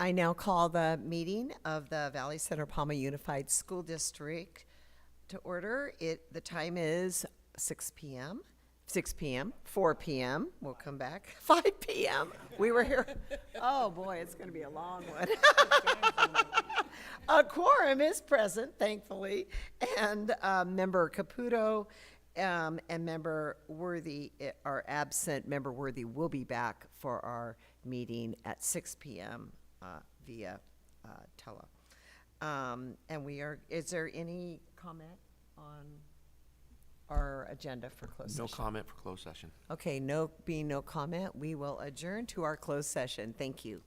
I now call the meeting of the Valley Center-Pauma Unified School District to order. The time is 6 p.m., 4 p.m., we'll come back, 5 p.m. We were here, oh boy, it's going to be a long one. A quorum is present, thankfully, and Member Caputo and Member Worthy are absent. Member Worthy will be back for our meeting at 6 p.m. Via tele. Is there any comment on our agenda for closed session? No comment for closed session. Okay, being no comment, we will adjourn to our closed session. Thank you.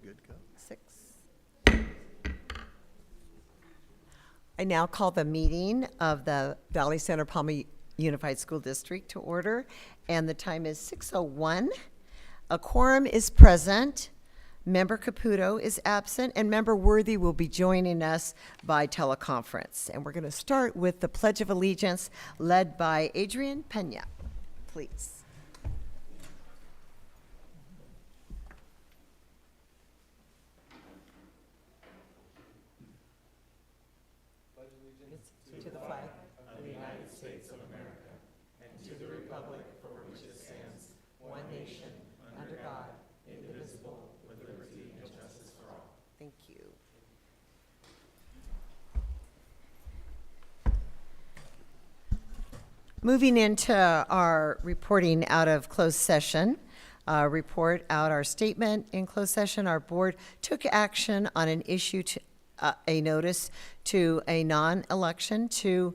good go. 6. I now call the meeting of the Valley Center-Pauma Unified School District to order, and the time is 6:01. A quorum is present. Member Caputo is absent, and Member Worthy will be joining us by teleconference. And we're going to start with the Pledge of Allegiance led by Adrian Pena. Please. To the flag of the United States of America and to the republic for which it stands, one nation, under God, indivisible, with liberty and justice for all. Thank you. Moving into our reporting out of closed session, report out our statement in closed session. Our board took action on an issue to a notice to a non-election to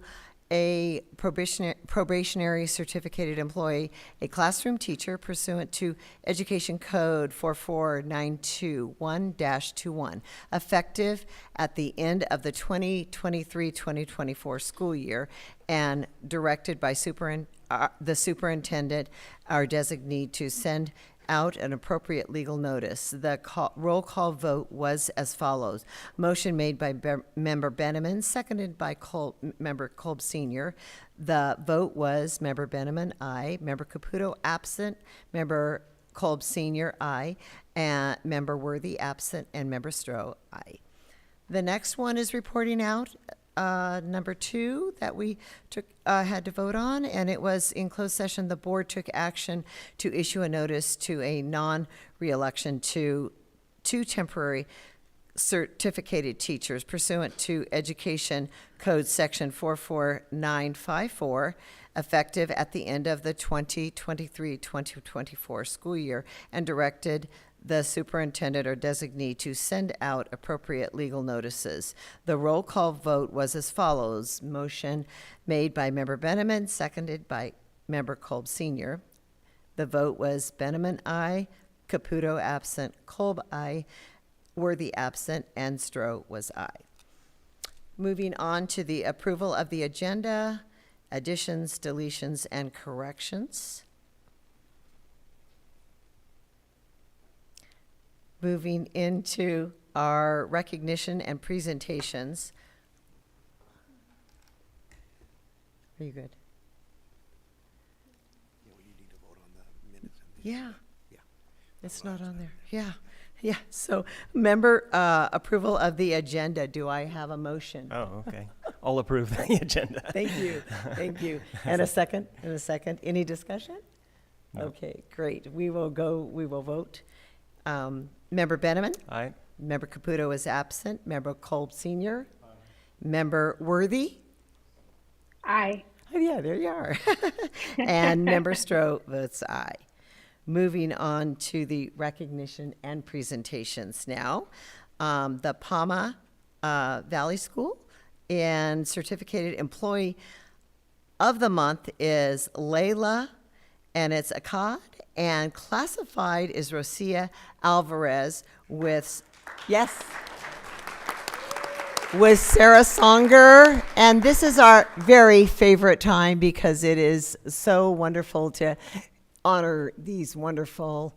a probationary certificated employee, a classroom teacher pursuant to Education Code 44921-21, effective at the end of the 2023-2024 school year and directed by the superintendent, our designee, to send out an appropriate legal notice. The roll call vote was as follows. Motion made by Member Beneman, seconded by Member Kolb Sr. The vote was Member Beneman, aye. Member Caputo, absent. Member Kolb Sr., aye. And Member Worthy, absent. And Member Stroh, aye. The next one is reporting out number 2 that we had to vote on, and it was in closed session. The board took action to issue a notice to a non-reelection to 2 temporary certificated teachers pursuant to Education Code Section 44954, effective at the end of the 2023-2024 school year, and directed the superintendent or designee to send out appropriate legal notices. The roll call vote was as follows. Motion made by Member Beneman, seconded by Member Kolb Sr. The vote was Beneman, aye. Caputo, absent. Kolb, aye. Worthy, absent. And Stroh was aye. Moving on to the approval of the agenda, additions, deletions, and corrections. Moving into our recognition and presentations. Are you good? Yeah, well, you need to vote on the minutes. Yeah. Yeah. It's not on there. Yeah. Yeah. So, member approval of the agenda. Do I have a motion? Oh, okay. I'll approve the agenda. Thank you. Thank you. And a second? And a second. Any discussion? No. Okay, great. We will vote. Member Beneman? Aye. Member Caputo is absent. Member Kolb Sr.? Aye. Member Worthy? Aye. Oh, yeah, there you are. And Member Stroh votes aye. Moving on to the recognition and presentations now. The Pauma Valley School and Certificated Employee of the Month is Layla, and it's Akkad, and classified is Rosia Alvarez with Sarah Songer. And this is our very favorite time because it is so wonderful to honor these wonderful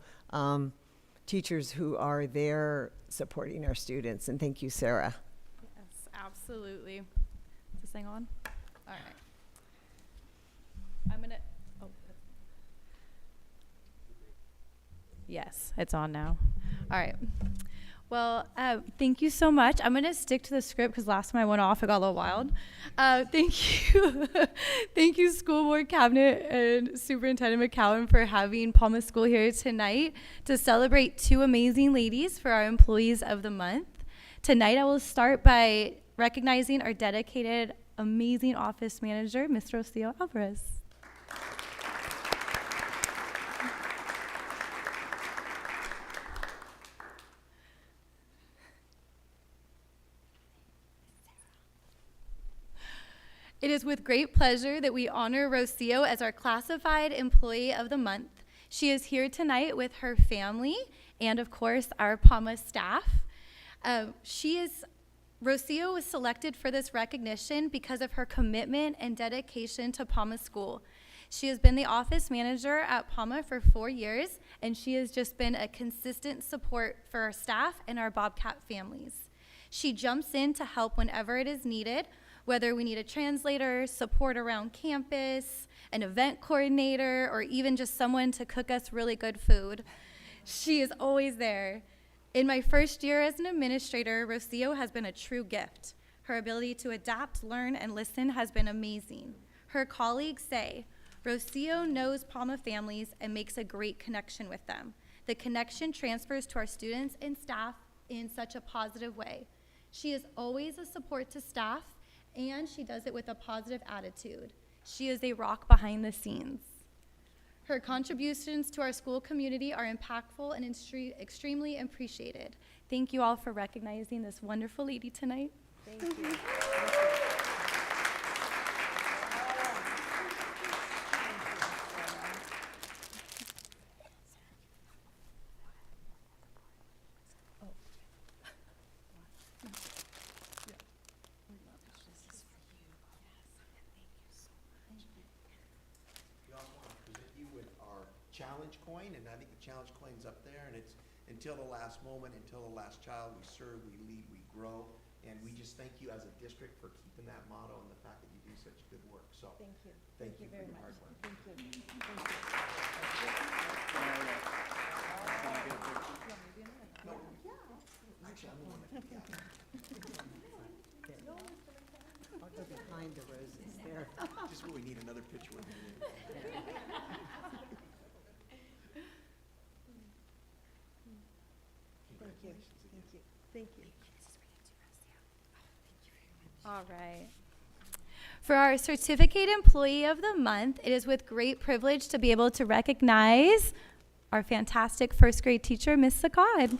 teachers who are there supporting our students. And thank you, Sarah. Yes, absolutely. Is this thing on? All right. I'm gonna. Oh. Yes, it's on now. All right. Well, thank you so much. I'm going to stick to the script because last time I went off, it got a little wild. Thank you. Thank you, School Board Cabinet and Superintendent McCowan, for having Pauma School here tonight to celebrate 2 amazing ladies for our Employees of the Month. Tonight, I will start by recognizing our dedicated, amazing office manager, Ms. Rocio Alvarez. It is with great pleasure that we honor Rocio as our Classified Employee of the Month. She is here tonight with her family and, of course, our Pauma staff. Rocio was selected for this recognition because of her commitment and dedication to Pauma School. She has been the office manager at Pauma for 4 years, and she has just been a consistent support for our staff and our Bobcat families. She jumps in to help whenever it is needed, whether we need a translator, support around campus, an event coordinator, or even just someone to cook us really good food. She is always there. In my first year as an administrator, Rocio has been a true gift. Her ability to adapt, learn, and listen has been amazing. Her colleagues say, Rocio knows Pauma families and makes a great connection with them. The connection transfers to our students and staff in such a positive way. She is always a support to staff, and she does it with a positive attitude. She is a rock behind the scenes. Her contributions to our school community are impactful and extremely appreciated. Thank you all for recognizing this wonderful lady tonight. Thank you. We also want to present you with our challenge coin, and I think the challenge coin's up there, and it's until the last moment, until the last child, we serve, we lead, we grow. And we just thank you as a district for keeping that motto and the fact that you do such good work. So Thank you. thank you for your hard work. Thank you. No, actually, I'm the one that, yeah. I'll go behind the roses there. Just where we need another picture with you. Thank you. Thank you. Thank you. All right. For our Certificate Employee of the Month, it is with great privilege to be able to recognize our fantastic first grade teacher, Miss Saccad.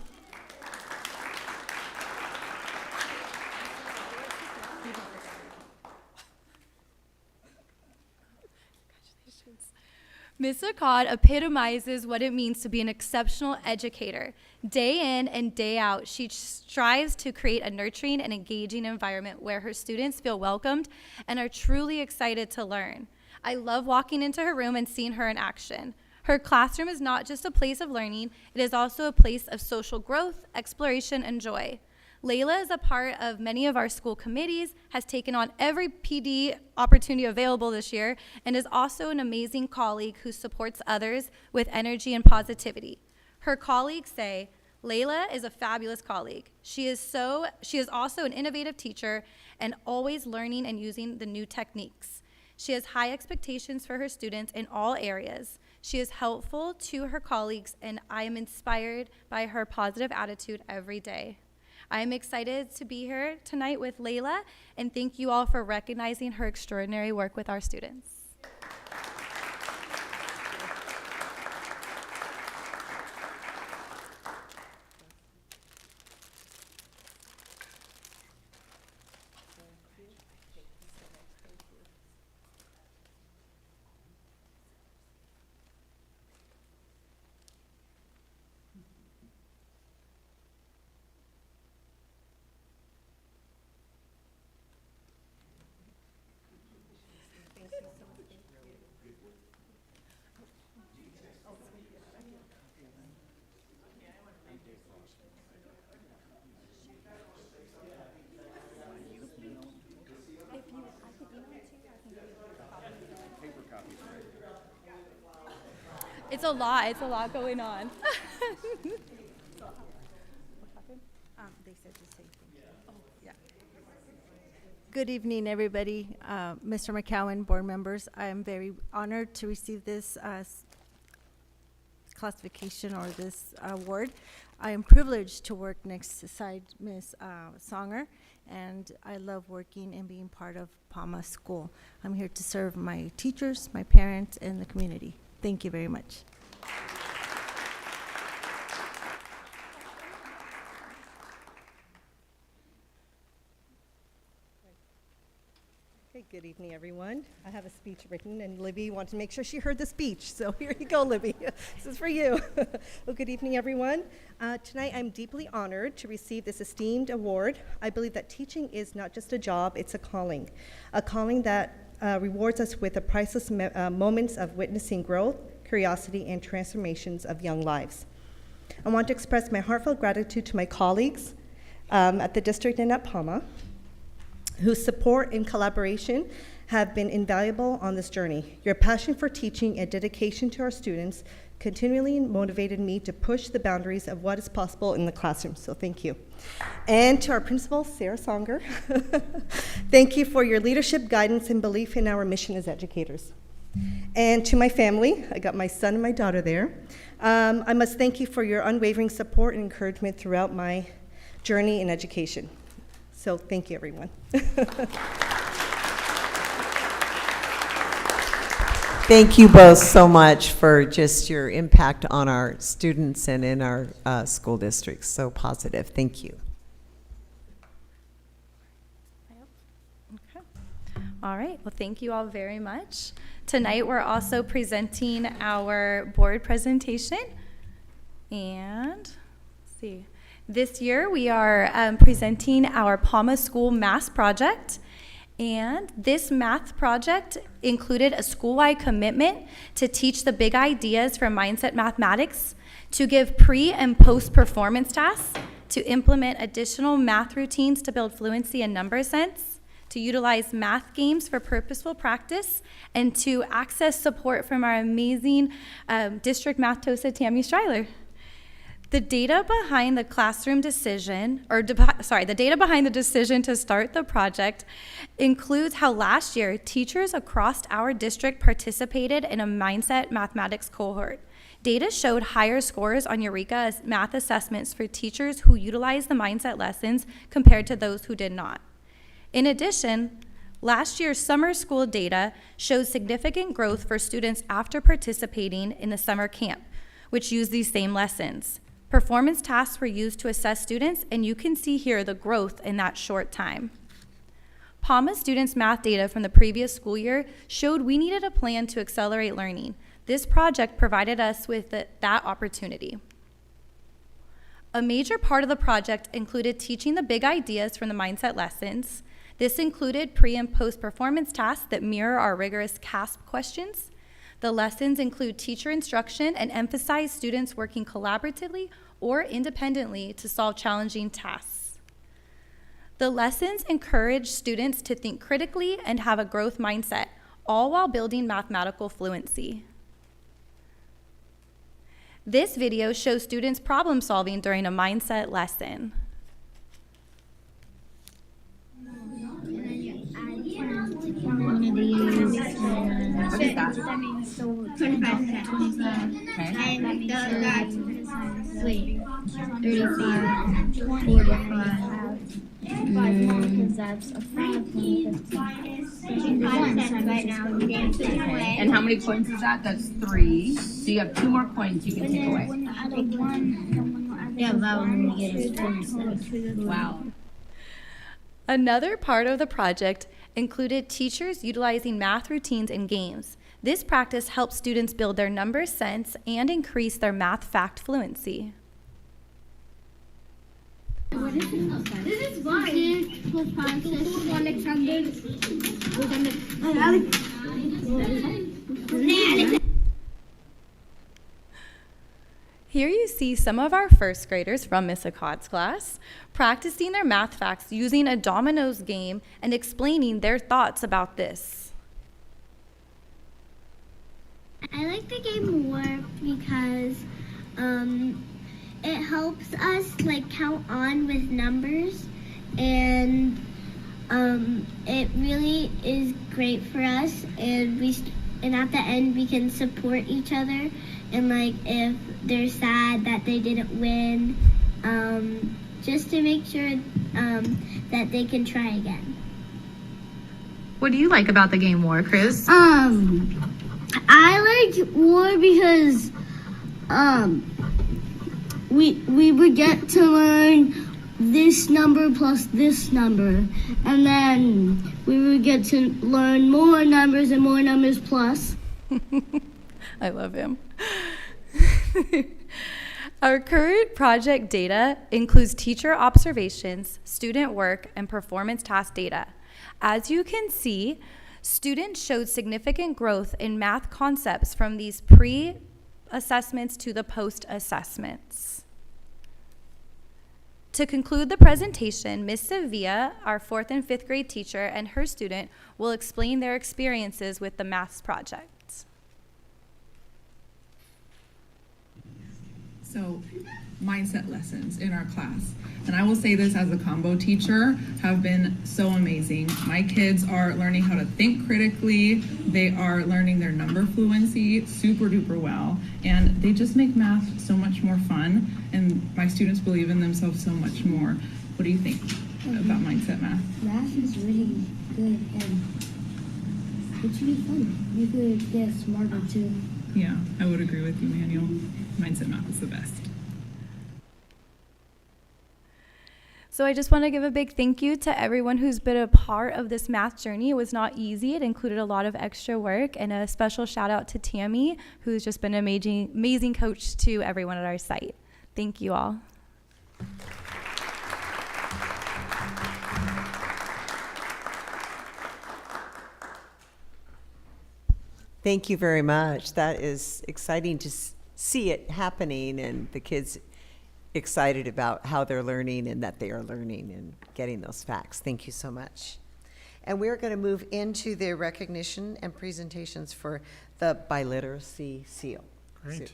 Ms. Saccad epitomizes what it means to be an exceptional educator. Day in and day out, she strives to create a nurturing and engaging environment where her students feel welcomed and are truly excited to learn. I love walking into her room and seeing her in action. Her classroom is not just a place of learning, it is also a place of social growth, exploration, and joy. Layla is a part of many of our school committees, has taken on every PD opportunity available this year, and is also an amazing colleague who supports others with energy and positivity. Her colleagues say, Layla is a fabulous colleague. She is also an innovative teacher and always learning and using the new techniques. She has high expectations for her students in all areas. She is helpful to her colleagues, and I am inspired by her positive attitude every day. I am excited to be here tonight with Layla, and thank you all for recognizing her extraordinary work with our students. It's a lot going on. They said the same thing. Oh, yeah. Good evening, everybody. Mr. McCowan, board members, I am very honored to receive this classification or this award. I am privileged to work next beside Ms. Songer, and I love working and being part of Pauma School. I'm here to serve my teachers, my parents, and the community. Thank you very much. Okay, Hi, good evening, everyone. I have a speech written, and Libby wanted to make sure she heard the speech, so here you go, Libby. This is for you. Well, good evening, everyone. Tonight, I'm deeply honored to receive this esteemed award. I believe that teaching is not just a job, it's a calling that rewards us with the priceless moments of witnessing growth, curiosity, and transformations of young lives. I want to express my heartfelt gratitude to my colleagues at the district and at Pauma, whose support and collaboration have been invaluable on this journey. Your passion for teaching and dedication to our students continually motivated me to push the boundaries of what is possible in the classroom, so thank you. And to our principal, Sarah Songer, thank you for your leadership, guidance, and belief in our mission as educators. And to my family, I got my son and my daughter there, I must thank you for your unwavering support and encouragement throughout my journey in education. So thank you, everyone. Thank you both so much for just your impact on our students and in our school districts. So positive. Thank you. Okay. All right. Well, thank you all very much. Tonight, we're also presenting our board presentation. And let's see. This year, we are presenting our Pauma School Math Project. And this math project included a school-wide commitment to teach the big ideas from Mindset Mathematics, to give pre- and post-performance tasks, to implement additional math routines to build fluency and number sense, to utilize math games for purposeful practice, and to access support from our amazing district math TOSA, Tammy Stryler. The data behind the classroom decision, the data behind the decision to start the project includes how last year teachers across our district participated in a Mindset Mathematics cohort. Data showed higher scores on Eureka math assessments for teachers who utilized the mindset lessons compared to those who did not. In addition, last year's summer school data showed significant growth for students after participating in the summer camp, which used these same lessons. Performance tasks were used to assess students, and you can see here the growth in that short time. Pauma students' math data from the previous school year showed we needed a plan to accelerate learning. This project provided us with that opportunity. A major part of the project included teaching the big ideas from the mindset lessons. This included pre- and post-performance tasks that mirror our rigorous CASP questions. The lessons include teacher instruction and emphasize students working collaboratively or independently to solve challenging tasks. The lessons encourage students to think critically and have a growth mindset, all while building mathematical fluency. This video shows students problem solving during a mindset lesson. One of these, what is that? That means so 25. Okay. And wait, 35, 45. Because that's a 5 right now. And how many coins is that? That's 3. So you have 2 more coins you can take away. Yeah, that one we get is 27. Wow. Another part of the project included teachers utilizing math routines and games. This practice helps students build their number sense and increase their math fact fluency. What is this? This is why. 6 plus 5, 600. Here you see some of our first graders from Miss Akkad's class practicing their math facts using a dominoes game and explaining their thoughts about this. I like the game more because it helps us count on with numbers, and it really is great for us, and at the end we can support each other, and if they're sad that they didn't win, just to make sure that they can try again. What do you like about the game more, Chris? I like war because we would get to learn this number plus this number. And then we would get to learn more numbers and more numbers plus. I love him. Our current project data includes teacher observations, student work, and performance task data. As you can see, students showed significant growth in math concepts from these pre-assessments to the post-assessments. To conclude the presentation, Ms. Sevilla, our 4th and 5th grade teacher, and her student will explain their experiences with the maths project. So, mindset lessons in our class. And I will say this as a combo teacher, have been so amazing. My kids are learning how to think critically. They are learning their number fluency super duper well. And they just make math so much more fun. And my students believe in themselves so much more. What do you think about mindset math? Math is really good and it should be fun. You could get smarter too. Yeah, I would agree with you, Manuel. Mindset math is the best. So I just want to give a big thank you to everyone who's been a part of this math journey. It was not easy. It included a lot of extra work, and a special shout out to Tammy, who's just been an amazing coach to everyone at our site. Thank you all. Thank you very much. That is exciting to see it happening and the kids excited about how they're learning and that they are learning and getting those facts. Thank you so much. And we're going to move into the recognition and presentations for the biliteracy seal. Great.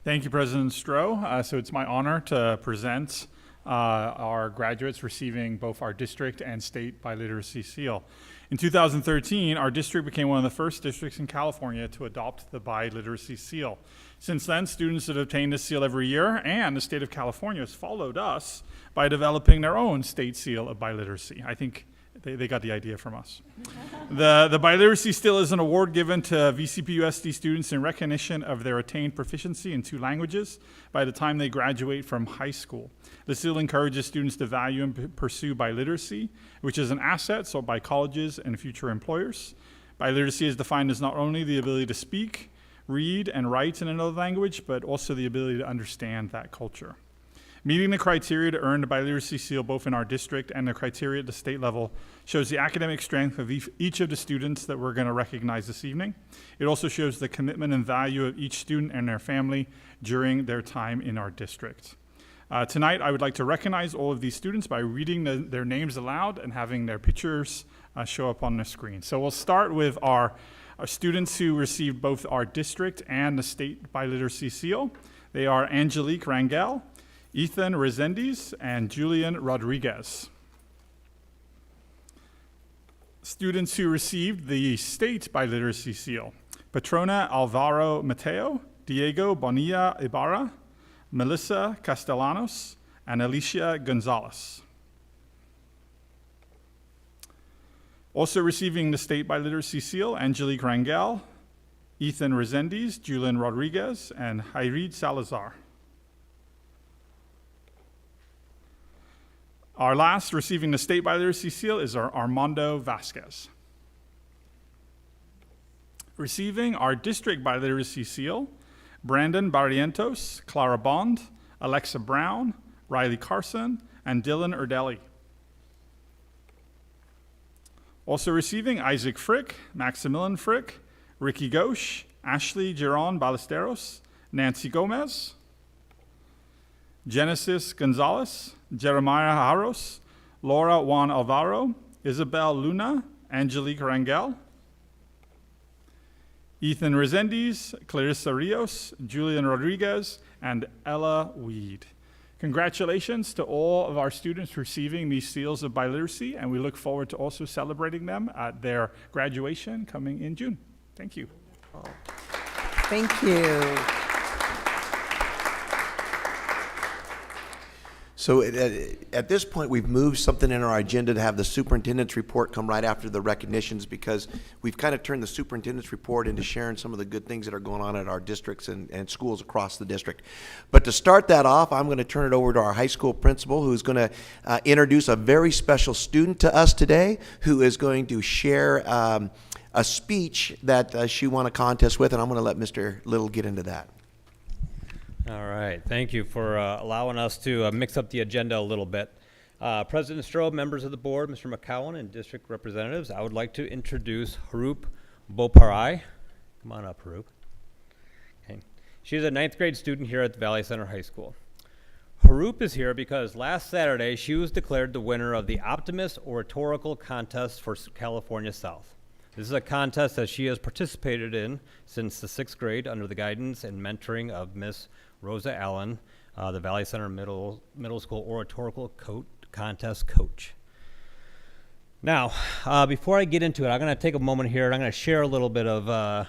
Thank you, President Stroh. So it's my honor to present our graduates receiving both our district and state biliteracy seal. In 2013, our district became one of the first districts in California to adopt the biliteracy seal. Since then, students have obtained this seal every year, and the state of California has followed us by developing their own state seal of biliteracy. I think they got the idea from us. The biliteracy seal is an award given to VCPUSD students in recognition of their attained proficiency in 2 languages by the time they graduate from high school. The seal encourages students to value and pursue biliteracy, which is an asset sought by colleges and future employers. Biliteracy is defined as not only the ability to speak, read, and write in another language, but also the ability to understand that culture. Meeting the criteria to earn the biliteracy seal both in our district and the criteria at the state level shows the academic strength of each of the students that we're going to recognize this evening. It also shows the commitment and value of each student and their family during their time in our district. Tonight, I would like to recognize all of these students by reading their names aloud and having their pictures show up on the screen. So we'll start with our students who received both our district and the state biliteracy seal. They are Angelique Rangel, Ethan Resendiz, and Julian Rodriguez. Students who received the state biliteracy seal: Patrona Alvaro Mateo, Diego Bonilla Ibarra, Melissa Castellanos, and Alicia Gonzalez. Also receiving the state biliteracy seal: Angelique Rangel, Ethan Resendiz, Julian Rodriguez, and Hayrid Salazar. Our last receiving the state biliteracy seal is our Armando Vasquez. Receiving our district biliteracy seal: Brandon Barrientos, Clara Bond, Alexa Brown, Riley Carson, and Dylan Erdelli. Also receiving Isaac Frick, Maximilian Frick, Ricky Ghosh, Ashley Giron Ballesteros, Nancy Gomez, Genesis Gonzalez, Jeremiah Haros, Laura Juan Alvaro, Isabel Luna, Angelique Rangel, Ethan Resendiz, Clarissa Rios, Julian Rodriguez, and Ella Weed. Congratulations to all of our students receiving these seals of biliteracy, and we look forward to also celebrating them at their graduation coming in June. Thank you. Thank you. So at this point, we've moved something in our agenda to have the superintendent's report come right after the recognitions, because we've kind of turned the superintendent's report into sharing some of the good things that are going on at our districts and schools across the district. But to start that off, I'm going to turn it over to our high school principal, who's going to introduce a very special student to us today, who is going to share a speech that she won a contest with, and I'm going to let Mr. Little get into that. All right, thank you for allowing us to mix up the agenda a little bit. President Stroh, members of the board, Mr. McCowan, and district representatives, I would like to introduce Harup Boparai. Come on up, Harup. Okay. She's a 9th grade student here at the Valley Center High School. Harup is here because last Saturday she was declared the winner of the Optimist Oratorical Contest for California South. This is a contest that she has participated in since the 6th grade under the guidance and mentoring of Miss Rosa Allen, the Valley Center Middle School Oratorical Contest coach. Now, before I get into it, I'm going to take a moment here and I'm going to share a little bit of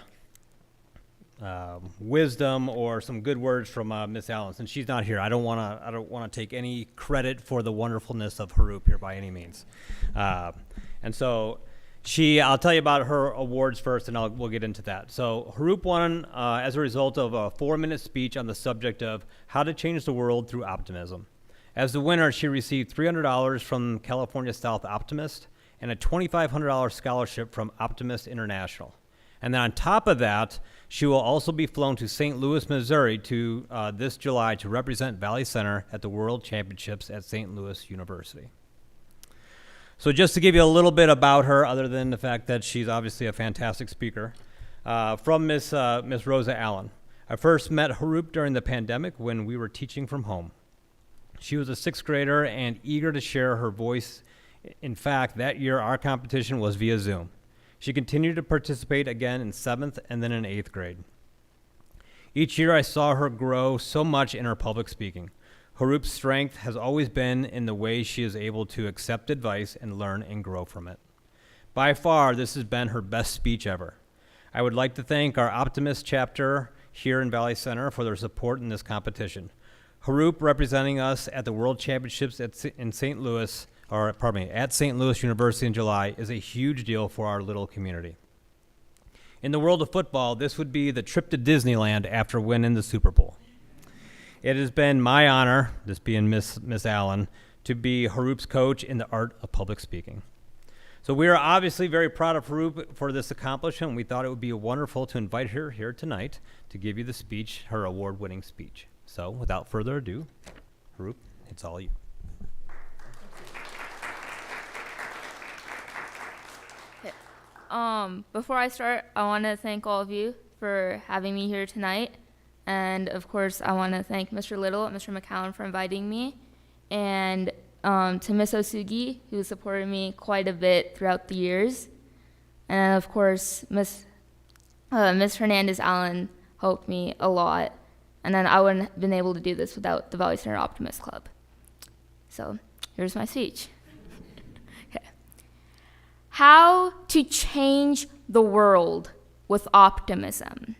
wisdom or some good words from Miss Allen. Since she's not here, I don't want to take any credit for the wonderfulness of Harup here by any means. And so I'll tell you about her awards first, and we'll get into that. So Harup won as a result of a 4-minute speech on the subject of how to change the world through optimism. As the winner, she received $300 from California South Optimist and a $2,500 scholarship from Optimist International. And then on top of that, she will also be flown to St. Louis, Missouri this July to represent Valley Center at the World Championships at St. Louis University. So just to give you a little bit about her, other than the fact that she's obviously a fantastic speaker, from Miss Rosa Allen. I first met Harup during the pandemic when we were teaching from home. She was a 6th grader and eager to share her voice. In fact, that year our competition was via Zoom. She continued to participate again in 7th and then in 8th grade. Each year I saw her grow so much in her public speaking. Harup's strength has always been in the way she is able to accept advice and learn and grow from it. By far, this has been her best speech ever. I would like to thank our Optimist chapter here in Valley Center for their support in this competition. Harup representing us at the World Championships at St. Louis University in July is a huge deal for our little community. In the world of football, this would be the trip to Disneyland after winning the Super Bowl. It has been my honor, this being Miss Allen, to be Harup's coach in the art of public speaking. So we are obviously very proud of Harup for this accomplishment. We thought it would be wonderful to invite her here tonight to give you the speech, her award-winning speech. So without further ado, Harup, it's all you. Before I start, I want to thank all of you for having me here tonight. And of course, I want to thank Mr. Little and Mr. McCowan for inviting me, and to Miss Osugi, who supported me quite a bit throughout the years. And of course, Miss Hernandez-Allen helped me a lot. And then I wouldn't have been able to do this without the Valley Center Optimist Club. So here's my speech. Okay. How to change the world with optimism.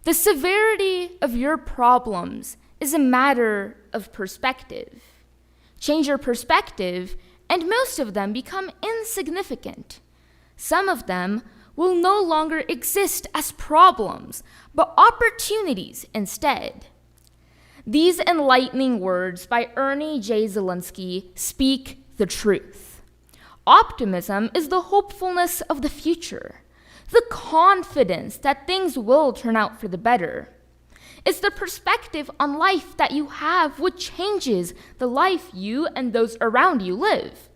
The severity of your problems is a matter of perspective. Change your perspective, and most of them become insignificant. Some of them will no longer exist as problems, but opportunities instead. These enlightening words by Ernie J. Zelensky speak the truth. Optimism is the hopefulness of the future, the confidence that things will turn out for the better. It's the perspective on life that you have which changes the life you and those around you live.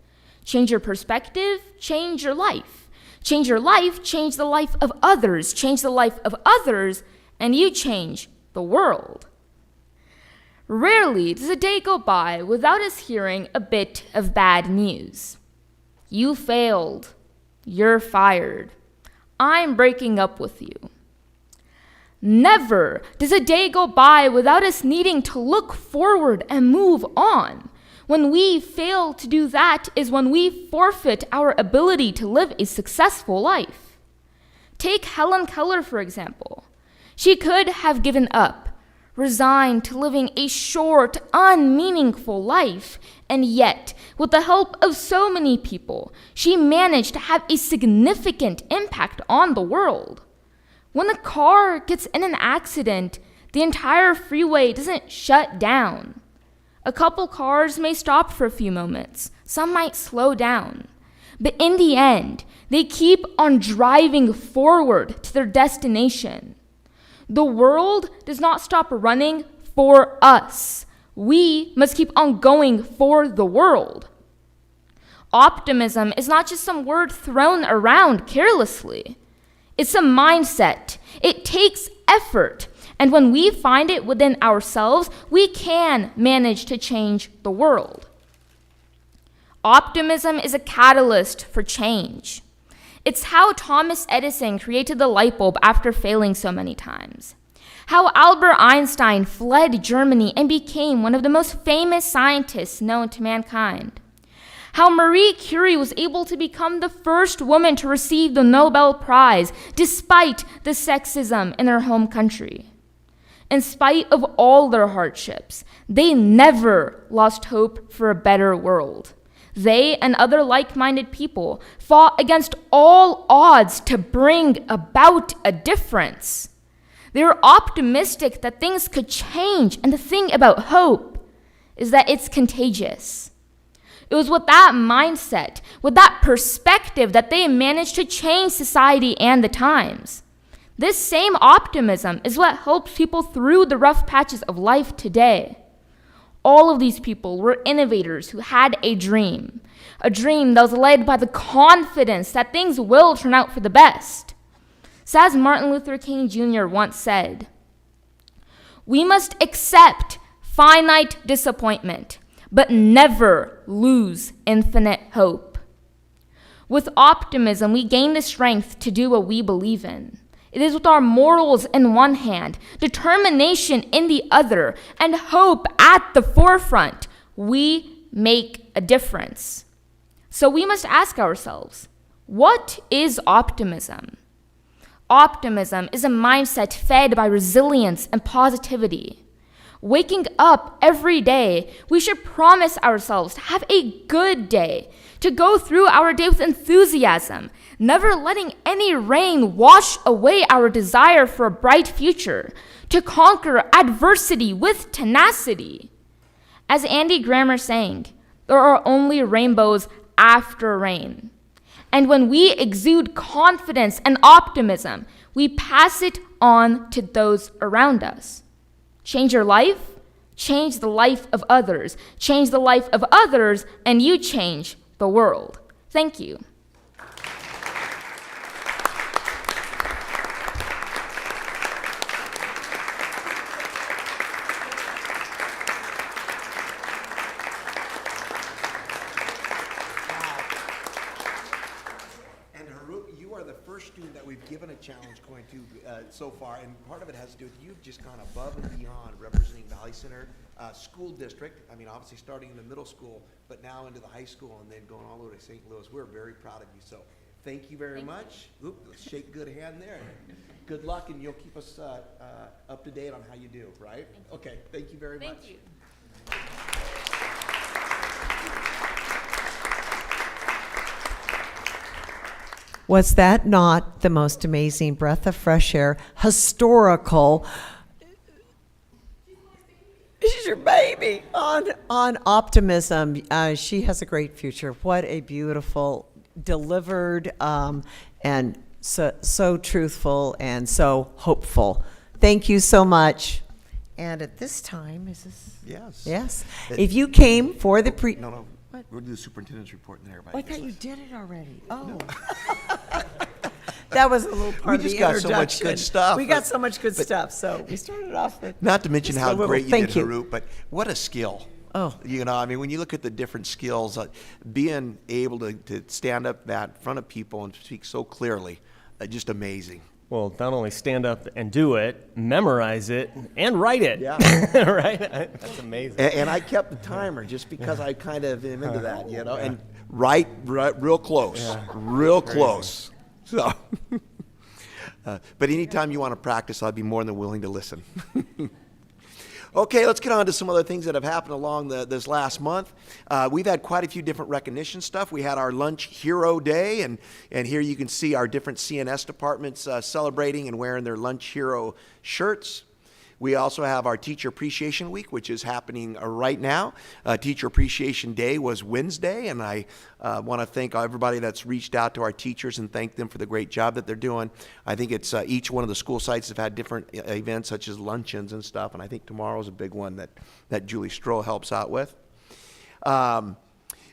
Change your perspective, change your life. Change your life, change the life of others. Change the life of others, and you change the world. Rarely does a day go by without us hearing a bit of bad news. You failed. You're fired. I'm breaking up with you. Never does a day go by without us needing to look forward and move on. When we fail to do that is when we forfeit our ability to live a successful life. Take Helen Keller, for example. She could have given up, resigned to living a short, unmeaningful life, and yet, with the help of so many people, she managed to have a significant impact on the world. When a car gets in an accident, the entire freeway doesn't shut down. A couple cars may stop for a few moments, some might slow down, but in the end, they keep on driving forward to their destination. The world does not stop running for us. We must keep on going for the world. Optimism is not just some word thrown around carelessly. It's a mindset. It takes effort. And when we find it within ourselves, we can manage to change the world. Optimism is a catalyst for change. It's how Thomas Edison created the light bulb after failing so many times. How Albert Einstein fled Germany and became one of the most famous scientists known to mankind. How Marie Curie was able to become the first woman to receive the Nobel Prize despite the sexism in her home country. In spite of all their hardships, they never lost hope for a better world. They and other like-minded people fought against all odds to bring about a difference. They were optimistic that things could change, and the thing about hope is that it's contagious. It was with that mindset, with that perspective, that they managed to change society and the times. This same optimism is what helps people through the rough patches of life today. All of these people were innovators who had a dream that was led by the confidence that things will turn out for the best. So as Martin Luther King Jr. once said, "We must accept finite disappointment, but never lose infinite hope." With optimism, we gain the strength to do what we believe in. It is with our morals in one hand, determination in the other, and hope at the forefront, we make a difference. So we must ask ourselves, what is optimism? Optimism is a mindset fed by resilience and positivity. Waking up every day, we should promise ourselves to have a good day, to go through our day with enthusiasm, never letting any rain wash away our desire for a bright future, to conquer adversity with tenacity. As Andy Grammer sang, there are only rainbows after rain. And when we exude confidence and optimism, we pass it on to those around us. Change your life, change the life of others. Change the life of others, and you change the world. Thank you. Student that we've given a challenge coin to so far, and part of it has to do with you've just gone above and beyond representing Valley Center School District. I mean, obviously starting in the middle school, but now into the high school, and then going all the way to St. Louis. We're very proud of you. So thank you very much. Oop, let's shake good hand there. Good luck, and you'll keep us up to date on how you do, right? Okay, thank you very much. Thank you. Was that not the most amazing breath of fresh air, historical? She's your baby on optimism. She has a great future. What a beautiful, delivered, and so truthful and so hopeful. Thank you so much. And at this time, is this? Yes. Yes. If you came for the No. We'll do the superintendent's report and everybody. I thought you did it already. Oh. No. That was a little part of the introduction. We just got so much good stuff. We got so much good stuff, so we started off with. Not to mention how great you did, Thank you. Harut, but what a skill. Oh. You know, I mean, when you look at the different skills, being able to stand up in front of people and speak so clearly, just amazing. Well, not only stand up and do it, memorize it, and write it. Yeah. Right? That's amazing. And I kept the timer just because I kind of am into that, you know, and write real close, real close. So, but anytime you want to practice, I'd be more than willing to listen. Okay, let's get on to some other things that have happened along this last month. We've had quite a few different recognition stuff. We had our Lunch Hero Day, and here you can see our different CNS departments celebrating and wearing their Lunch Hero shirts. We also have our Teacher Appreciation Week, which is happening right now. Teacher Appreciation Day was Wednesday, and I want to thank everybody that's reached out to our teachers and thank them for the great job that they're doing. I think it's each one of the school sites have had different events, such as luncheons and stuff, and I think tomorrow's a big one that Julie Stroh helps out with.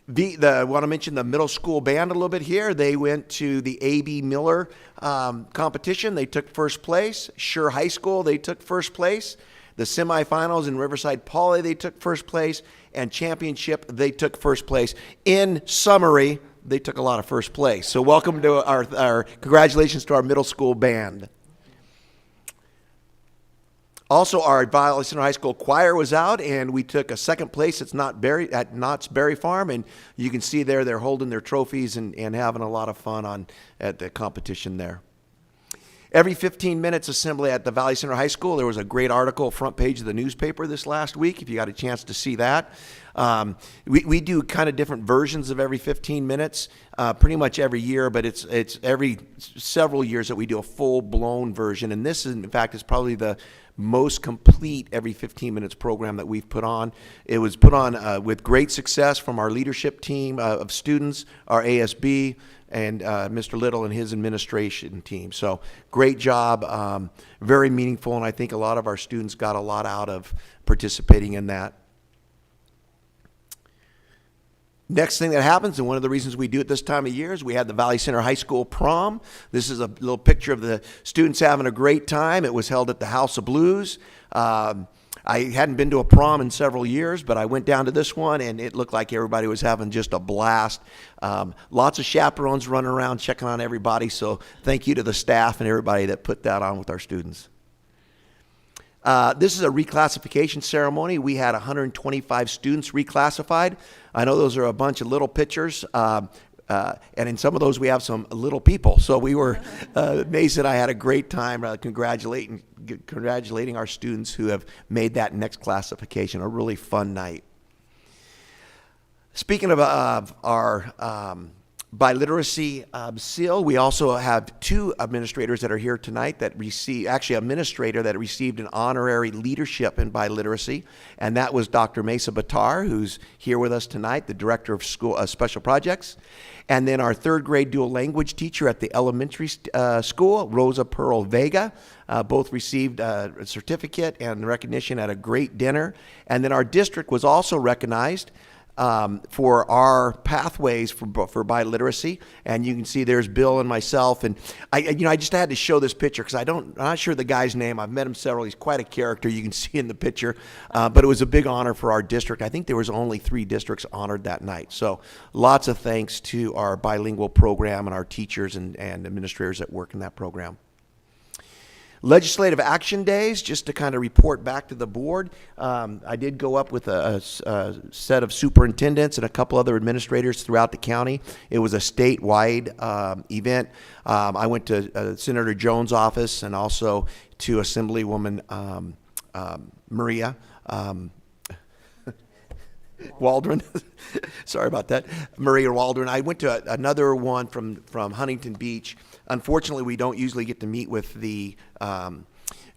I want to mention the middle school band a little bit here. They went to the A.B. Miller competition. They took first place. Sure High School, they took first place. The semifinals in Riverside Poly, they took first place. And championship, they took first place. In summary, they took a lot of first place. So welcome to our congratulations to our middle school band. Also, our Valley Center High School choir was out, and we took a second place at Knott's Berry Farm, and you can see there they're holding their trophies and having a lot of fun at the competition there. Every 15 minutes assembly at the Valley Center High School. There was a great article, front page of the newspaper this last week, if you got a chance to see that. We do kind of different versions of every 15 minutes, pretty much every year, but it's every several years that we do a full-blown version, and this, in fact, is probably the most complete every 15 minutes program that we've put on. It was put on with great success from our leadership team of students, our ASB, and Mr. Little and his administration team. So great job, very meaningful, and I think a lot of our students got a lot out of participating in that. Next thing that happens, and one of the reasons we do it this time of year, is we had the Valley Center High School prom. This is a little picture of the students having a great time. It was held at the House of Blues. I hadn't been to a prom in several years, but I went down to this one, and it looked like everybody was having just a blast. Lots of chaperones running around checking on everybody, so thank you to the staff and everybody that put that on with our students. This is a reclassification ceremony. We had 125 students reclassified. I know those are a bunch of little pictures, and in some of those we have some little people. So we were, Mason and I had a great time congratulating our students who have made that next classification, a really fun night. Speaking of our biliteracy seal, we also have two administrators that are here tonight that received, actually, administrator that received an honorary leadership in biliteracy, and that was Dr. Mesa Batar, who's here with us tonight, the director of school special projects, and then our third grade dual language teacher at the elementary school, Rosa Pearl Vega. Both received a certificate and recognition at a great dinner, and then our district was also recognized for our pathways for biliteracy, and you can see there's Bill and myself, and I just had to show this picture because I'm not sure the guy's name. I've met him several. He's quite a character. You can see in the picture, but it was a big honor for our district. I think there was only 3 districts honored that night. So lots of thanks to our bilingual program and our teachers and administrators that work in that program. Legislative action days, just to kind of report back to the board. I did go up with a set of superintendents and a couple other administrators throughout the county. It was a statewide event. I went to Senator Jones' office and also to Assemblywoman Maria Waldron. Sorry about that. Maria Waldron. I went to another one from Huntington Beach. Unfortunately, we don't usually get to meet with the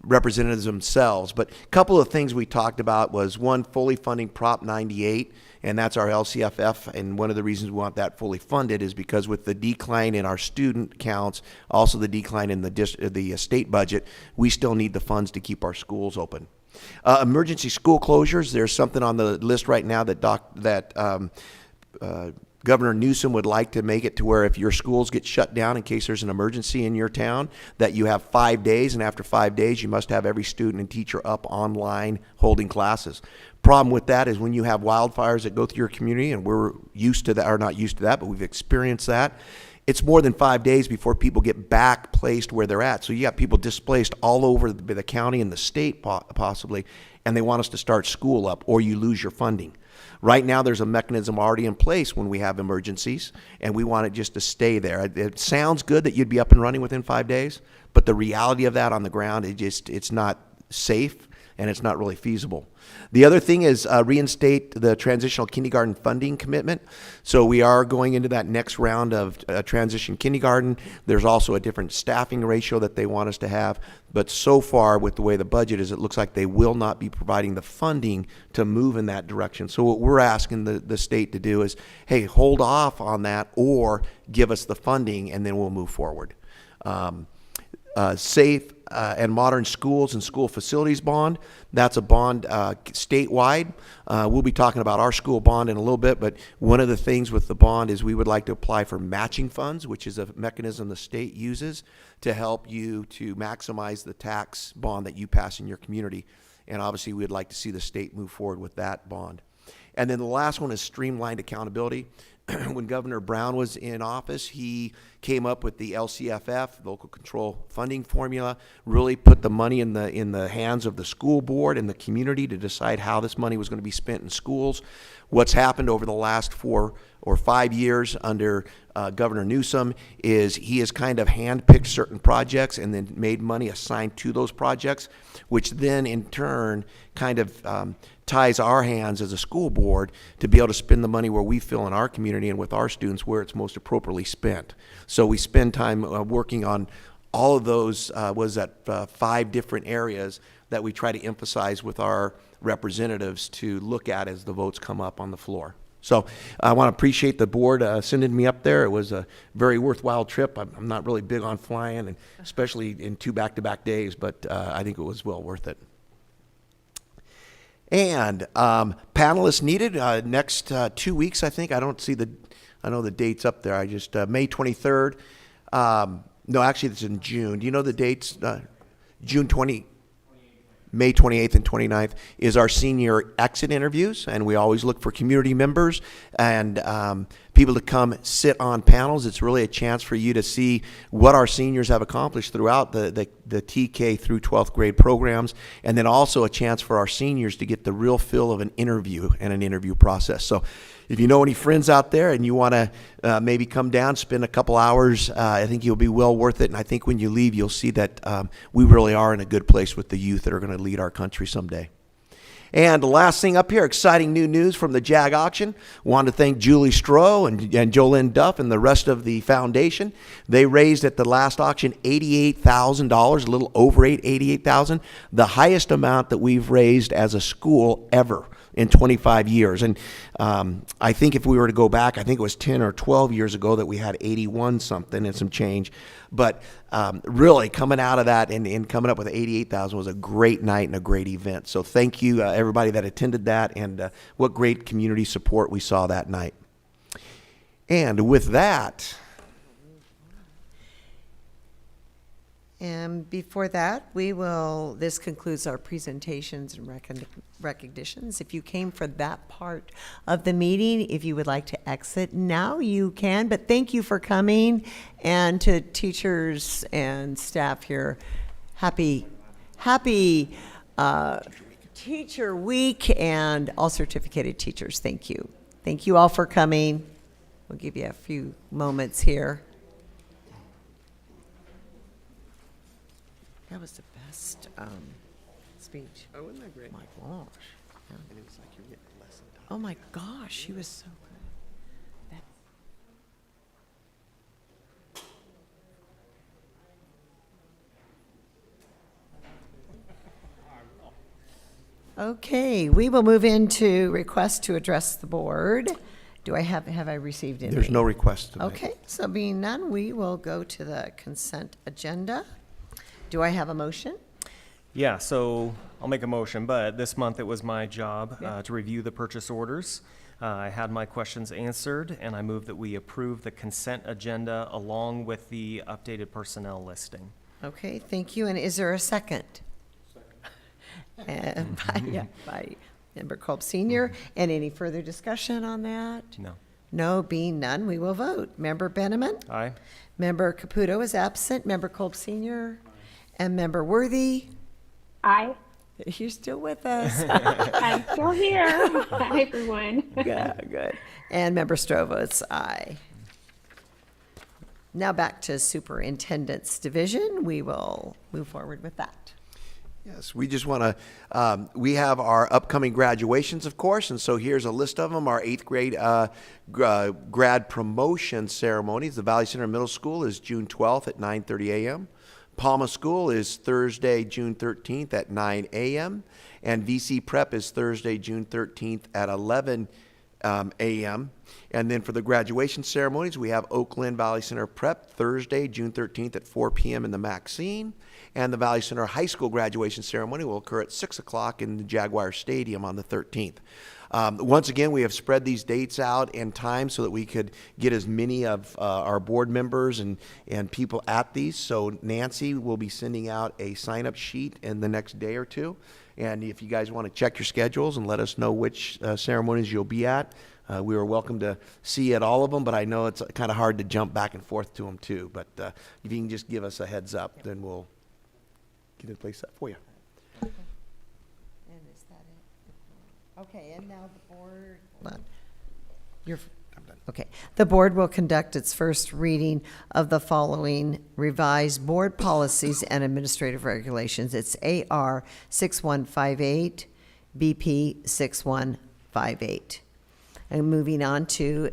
representatives themselves, but a couple of things we talked about was, one, fully funding Prop 98, and that's our LCFF, and one of the reasons we want that fully funded is because with the decline in our student counts, also the decline in the state budget, we still need the funds to keep our schools open. Emergency school closures, there's something on the list right now that Governor Newsom would like to make it to where if your schools get shut down in case there's an emergency in your town, that you have 5 days, and after 5 days you must have every student and teacher up online holding classes. Problem with that is when you have wildfires that go through your community, and we're used to that, or not used to that, but we've experienced that, it's more than 5 days before people get back placed where they're at. So you got people displaced all over the county and the state possibly, and they want us to start school up, or you lose your funding. Right now, there's a mechanism already in place when we have emergencies, and we want it just to stay there. It sounds good that you'd be up and running within 5 days, but the reality of that on the ground, it's not safe, and it's not really feasible. The other thing is reinstate the transitional kindergarten funding commitment. So we are going into that next round of transition kindergarten. There's also a different staffing ratio that they want us to have. But so far, with the way the budget is, it looks like they will not be providing the funding to move in that direction. So what we're asking the state to do is, hey, hold off on that or give us the funding and then we'll move forward. Safe and modern schools and school facilities bond. That's a bond statewide. We'll be talking about our school bond in a little bit, but one of the things with the bond is we would like to apply for matching funds, which is a mechanism the state uses to help you to maximize the tax bond that you pass in your community. And obviously, we'd like to see the state move forward with that bond. And then the last one is streamlined accountability. When Governor Brown was in office, he came up with the LCFF, local control funding formula, really put the money in the hands of the school board and the community to decide how this money was going to be spent in schools. What's happened over the last 4 or 5 years under Governor Newsom is he has kind of handpicked certain projects and then made money assigned to those projects, which then in turn kind of ties our hands as a school board to be able to spend the money where we feel in our community and with our students where it's most appropriately spent. So we spend time working on all of those, 5 different areas that we try to emphasize with our representatives to look at as the votes come up on the floor. So I want to appreciate the board sending me up there. It was a very worthwhile trip. I'm not really big on flying, and especially in 2 back-to-back days, but I think it was well worth it. And panelists needed next 2 weeks, I think. I know the dates up there. I just, May 23rd. No, actually, it's in June. Do you know the dates? May 28th and 29th is our senior exit interviews, and we always look for community members and people to come sit on panels. It's really a chance for you to see what our seniors have accomplished throughout the TK through 12th grade programs, and then also a chance for our seniors to get the real feel of an interview and an interview process. So if you know any friends out there and you want to maybe come down, spend a couple hours, I think you'll be well worth it. And I think when you leave, you'll see that we really are in a good place with the youth that are going to lead our country someday. And the last thing up here, exciting new news from the JAG auction. Wanted to thank Julie Stroh and Jolynn Duff and the rest of the foundation. They raised at the last auction $88,000, a little over $88,000, the highest amount that we've raised as a school ever in 25 years. And I think if we were to go back, I think it was 10 or 12 years ago that we had 81 something and some change. But really coming out of that and coming up with 88,000 was a great night and a great event. So thank you everybody that attended that, and what great community support we saw that night. And with that, and before that, this concludes our presentations and recognitions. If you came for that part of the meeting, if you would like to exit now, you can. But thank you for coming, and to teachers and staff here, happy Teacher Week, and all certificated teachers. Thank you. Thank you all for coming. We'll give you a few moments here. That was the best speech. Oh, wasn't that great? My gosh. Yeah. And it was like you're getting a lesson. Oh my gosh, she was so good. Okay, we will move into request to address the board. Have I received any? There's no request tonight. Okay, so being none, we will go to the consent agenda. Do I have a motion? Yeah, so I'll make a motion, but this month it was my job to review the purchase orders. I had my questions answered, and I move that we approve the consent agenda along with the updated personnel listing. Okay, thank you. And is there a second? And by Member Kolb Senior. And any further discussion on that? No. No, being none, we will vote. Member Benjamin? Aye. Member Caputo is absent. Member Kolb Senior? And Member Worthy? Aye. You're still with us. I'm still here. Hi, everyone. Good. And Member Stroh votes aye. Now back to Superintendent's Division. We will move forward with that. Yes, we just want to, we have our upcoming graduations, of course, and so here's a list of them. Our 8th grade grad promotion ceremonies. The Valley Center Middle School is June 12th at 9:30 a.m. Pauma School is Thursday, June 13th at 9 a.m. And VC Prep is Thursday, June 13th at 11 a.m. And then for the graduation ceremonies, we have Oakland Valley Center Prep Thursday, June 13th at 4 p.m. in the Maxine. And the Valley Center High School graduation ceremony will occur at 6 o'clock in the Jaguar Stadium on the 13th. Once again, we have spread these dates out in time so that we could get as many of our board members and people at these. So Nancy will be sending out a sign-up sheet in the next day or two. And if you guys want to check your schedules and let us know which ceremonies you'll be at, we are welcome to see at all of them, but I know it's kind of hard to jump back and forth to them too. But if you can just give us a heads up, then we'll get it placed up for you. And is that it? Okay, and now the board, hold on. I'm done. Okay. The board will conduct its first reading of the following revised board policies and administrative regulations. It's AR 6158, BP 6158. And moving on to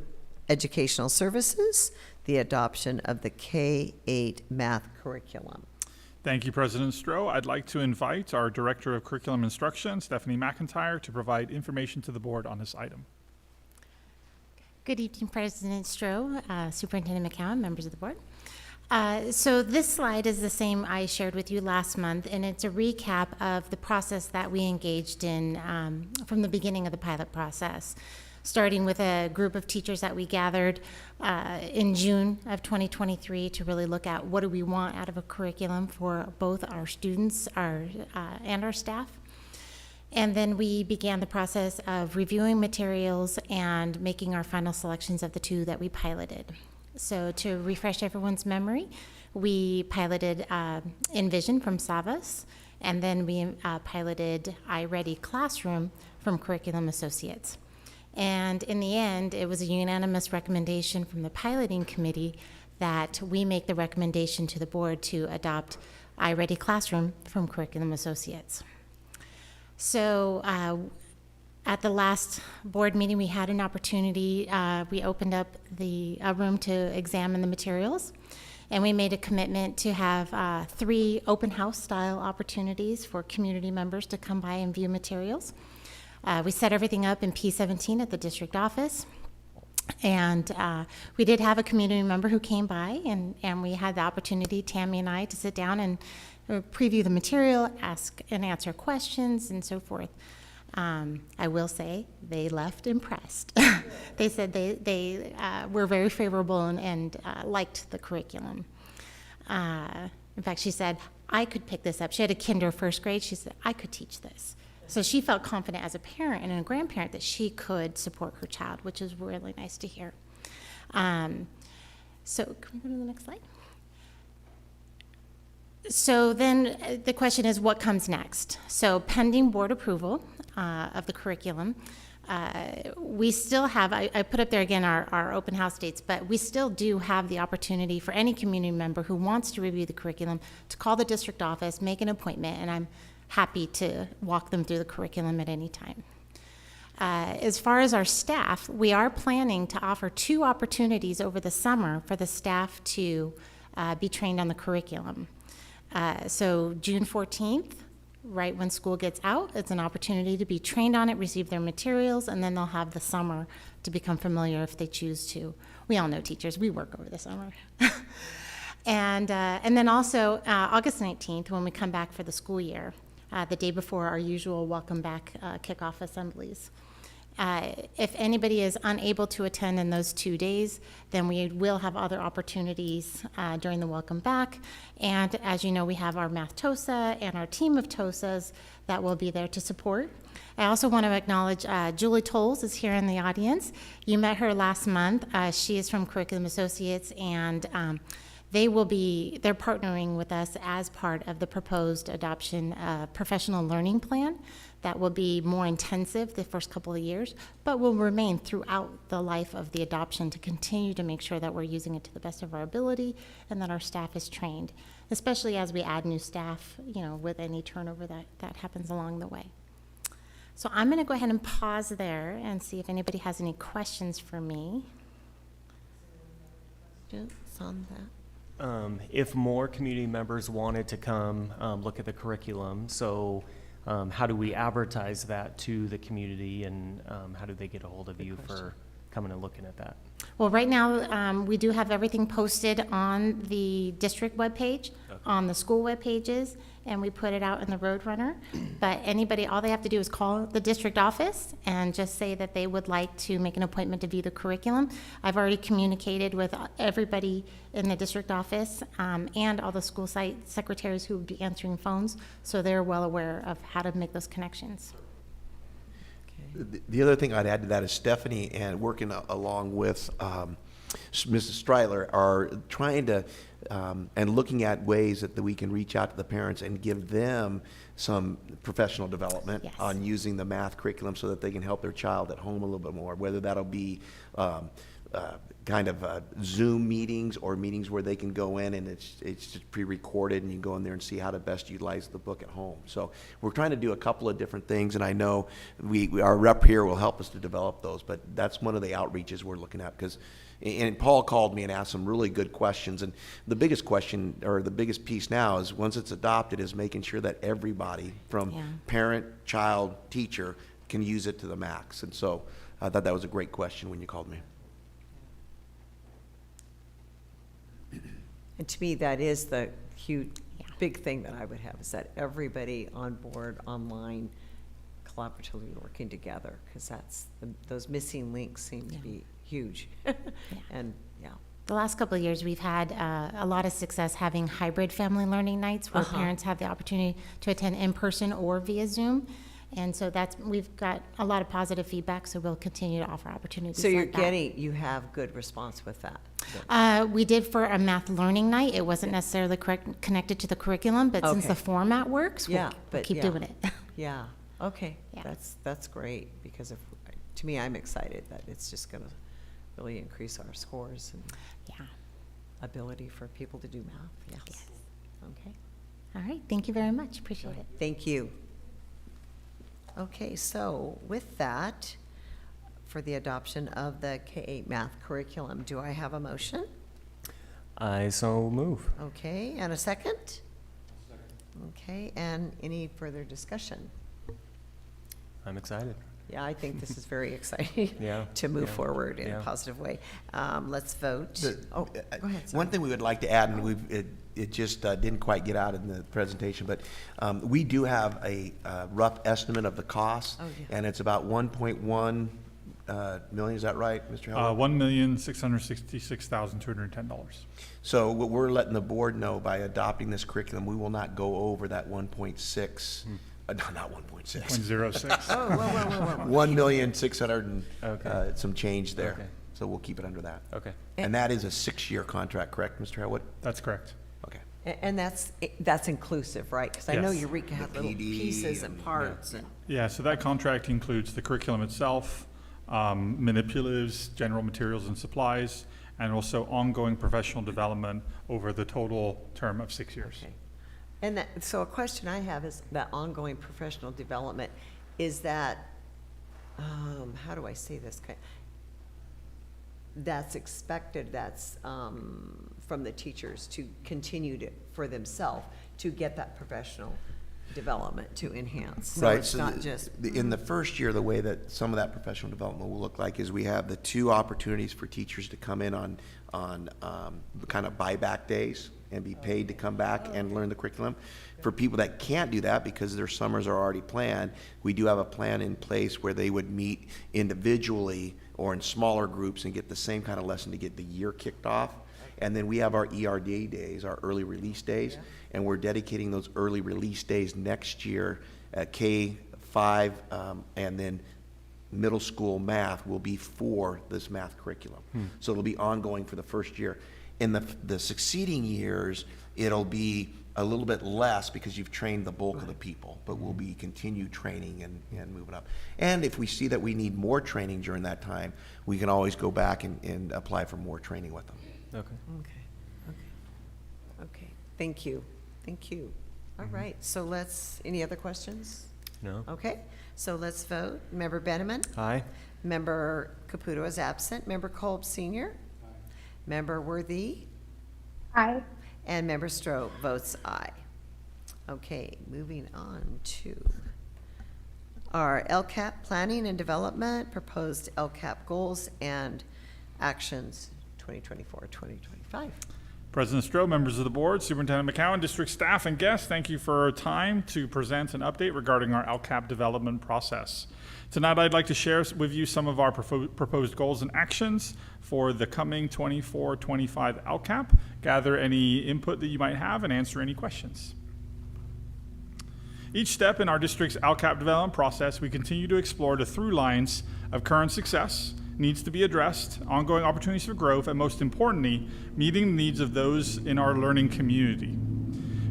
educational services, the adoption of the K-8 math curriculum. Thank you, President Stroh. I'd like to invite our Director of Curriculum Instruction, Stephanie McIntyre, to provide information to the board on this item. Good evening, President Stroh, Superintendent McCowan, members of the board. So this slide is the same I shared with you last month, and it's a recap of the process that we engaged in from the beginning of the pilot process, starting with a group of teachers that we gathered in June of 2023 to really look at what do we want out of a curriculum for both our students and our staff. And then we began the process of reviewing materials and making our final selections of the 2 that we piloted. So to refresh everyone's memory, we piloted Envision from Savas, and then we piloted iReady Classroom from Curriculum Associates. And in the end, it was a unanimous recommendation from the piloting committee that we make the recommendation to the board to adopt iReady Classroom from Curriculum Associates. So at the last board meeting, we had an opportunity, we opened up a room to examine the materials, and we made a commitment to have 3 open house style opportunities for community members to come by and view materials. We set everything up in P17 at the district office, and we did have a community member who came by, and we had the opportunity, Tammy and I, to sit down and preview the material, ask and answer questions, and so forth. I will say they left impressed. They said they were very favorable and liked the curriculum. In fact, she said, I could pick this up. She had a kinder first grade. She said, I could teach this. So she felt confident as a parent and a grandparent that she could support her child, which is really nice to hear. So can we go to the next slide? So then the question is, what comes next? So pending board approval of the curriculum, we still have, I put up there again our open house dates, but we still do have the opportunity for any community member who wants to review the curriculum to call the district office, make an appointment, and I'm happy to walk them through the curriculum at any time. As far as our staff, we are planning to offer 2 opportunities over the summer for the staff to be trained on the curriculum. So June 14th, right when school gets out, it's an opportunity to be trained on it, receive their materials, and then they'll have the summer to become familiar if they choose to. We all know teachers, we work over the summer. And then also August 19th, when we come back for the school year, the day before our usual welcome back kickoff assemblies. If anybody is unable to attend in those 2 days, then we will have other opportunities during the welcome back. And as you know, we have our Math TOSA and our team of TOSAs that will be there to support. I also want to acknowledge Julie Tolles is here in the audience. You met her last month. She is from Curriculum Associates, and they're partnering with us as part of the proposed adoption professional learning plan that will be more intensive the first couple of years, but will remain throughout the life of the adoption to continue to make sure that we're using it to the best of our ability and that our staff is trained, especially as we add new staff, with any turnover that happens along the way. So I'm going to go ahead and pause there and see if anybody has any questions for me. It's on that. If more community members wanted to come look at the curriculum, so how do we advertise that to the community, and how do they get a hold of you for coming and looking at that? Well, right now, we do have everything posted on the district webpage, on the school web pages, and we put it out in the Roadrunner. But anybody, all they have to do is call the district office and just say that they would like to make an appointment to view the curriculum. I've already communicated with everybody in the district office and all the school site secretaries who would be answering phones, so they're well aware of how to make those connections. The other thing I'd add to that is Stephanie and working along with Mrs. Stryler are trying to and looking at ways that we can reach out to the parents and give them some professional development on using the math curriculum so that they can help their child at home a little bit more, whether that'll be kind of Zoom meetings or meetings where they can go in and it's just pre-recorded and you go in there and see how to best utilize the book at home. So we're trying to do a couple of different things, and I know our rep here will help us to develop those, but that's one of the outreaches we're looking at, because and Paul called me and asked some really good questions, and the biggest question, or the biggest piece now, is once it's adopted, is making sure that everybody from parent, child, teacher can use it to the max. And so I thought that was a great question when you called me. And to me, that is the huge, big thing that I would have, is that everybody on board, online, collaboratively working together, because that's, those missing links seem to be huge. And the last couple of years, we've had a lot of success having hybrid family learning nights where parents have the opportunity to attend in person or via Zoom. And so we've got a lot of positive feedback, so we'll continue to offer opportunities so like that. you have good response with that? We did for a math learning night. It wasn't necessarily connected to the curriculum, but since the format works, we'll keep doing it. Yeah, okay, that's great, because to me, I'm excited that it's just gonna really increase our scores and ability for people to do math. Yes. Okay. All right, thank you very much. Appreciate it. Thank you. Okay, so with that, for the adoption of the K-8 math curriculum, do I have a motion? I so move. Okay, and a second? Okay, and any further discussion? I'm excited. Yeah, I think this is very exciting to move forward in a positive way. Let's vote. Go ahead. One thing we would like to add, and it just didn't quite get out in the presentation, but we do have a rough estimate of the cost, and it's about 1.1 million. Is that right, Mr. Heller? $1,666,210. So what we're letting the board know, by adopting this curriculum, we will not go over that 1.6. Not 1.6. 0.06. Oh, whoa. 1,600,000 some change there. Okay. So we'll keep it under that. Okay. And that is a 6-year contract, correct, Mr. Elwood? That's correct. Okay. And that's inclusive, right? Because I know Yes. Eureka has little PD pieces and and- parts. And Yeah, so that contract includes the curriculum itself, manipulatives, general materials and supplies, and also ongoing professional development over the total term of 6 years. Okay. And so a question I have is that ongoing professional development, is that, how do I say this? That's expected, that's from the teachers to continue for themselves to get that professional development to enhance. So Right, it's so not just. in the first year, the way that some of that professional development will look like is we have the 2 opportunities for teachers to come in on kind of buyback days and be paid to come back and learn the curriculum. For people that can't do that because their summers are already planned, we do have a plan in place where they would meet individually or in smaller groups and get the same kind of lesson to get the year kicked off. And then we have our ERD days, our early release days, and we're dedicating those early release days next year at K-5, and then middle school math will be for this math curriculum. So it'll be ongoing for the first year. In the succeeding years, it'll be a little bit less because you've trained the bulk of the people, but we'll be continue training and moving up. And if we see that we need more training during that time, we can always go back and apply for more training with them. Okay. Okay, thank you, thank you. All right, so any other questions? No? Okay, so let's vote. Member Benjamin? Aye. Member Caputo is absent. Member Kolb Senior? Member Worthy? Aye. And Member Stroh votes aye. Okay, moving on to our LCAP Planning and Development, proposed LCAP goals and actions 2024-2025. President Stroh, members of the board, Superintendent McCowan, district staff, and guests, thank you for your time to present an update regarding our LCAP development process. Tonight, I'd like to share with you some of our proposed goals and actions for the coming 24-25 LCAP, gather any input that you might have, and answer any questions. Each step in our district's LCAP development process, we continue to explore the through lines of current success, needs to be addressed, ongoing opportunities for growth, and most importantly, meeting the needs of those in our learning community.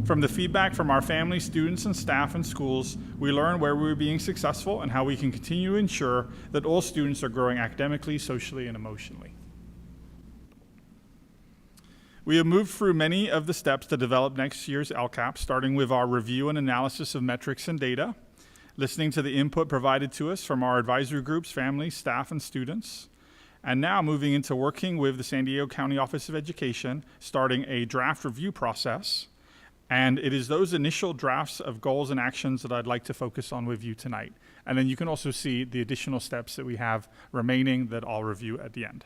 From the feedback from our families, students, and staff in schools, we learn where we're being successful and how we can continue to ensure that all students are growing academically, socially, and emotionally. We have moved through many of the steps to develop next year's LCAP, starting with our review and analysis of metrics and data, listening to the input provided to us from our advisory groups, families, staff, and students, and now moving into working with the San Diego County Office of Education, starting a draft review process. And it is those initial drafts of goals and actions that I'd like to focus on with you tonight. And then you can also see the additional steps that we have remaining that I'll review at the end.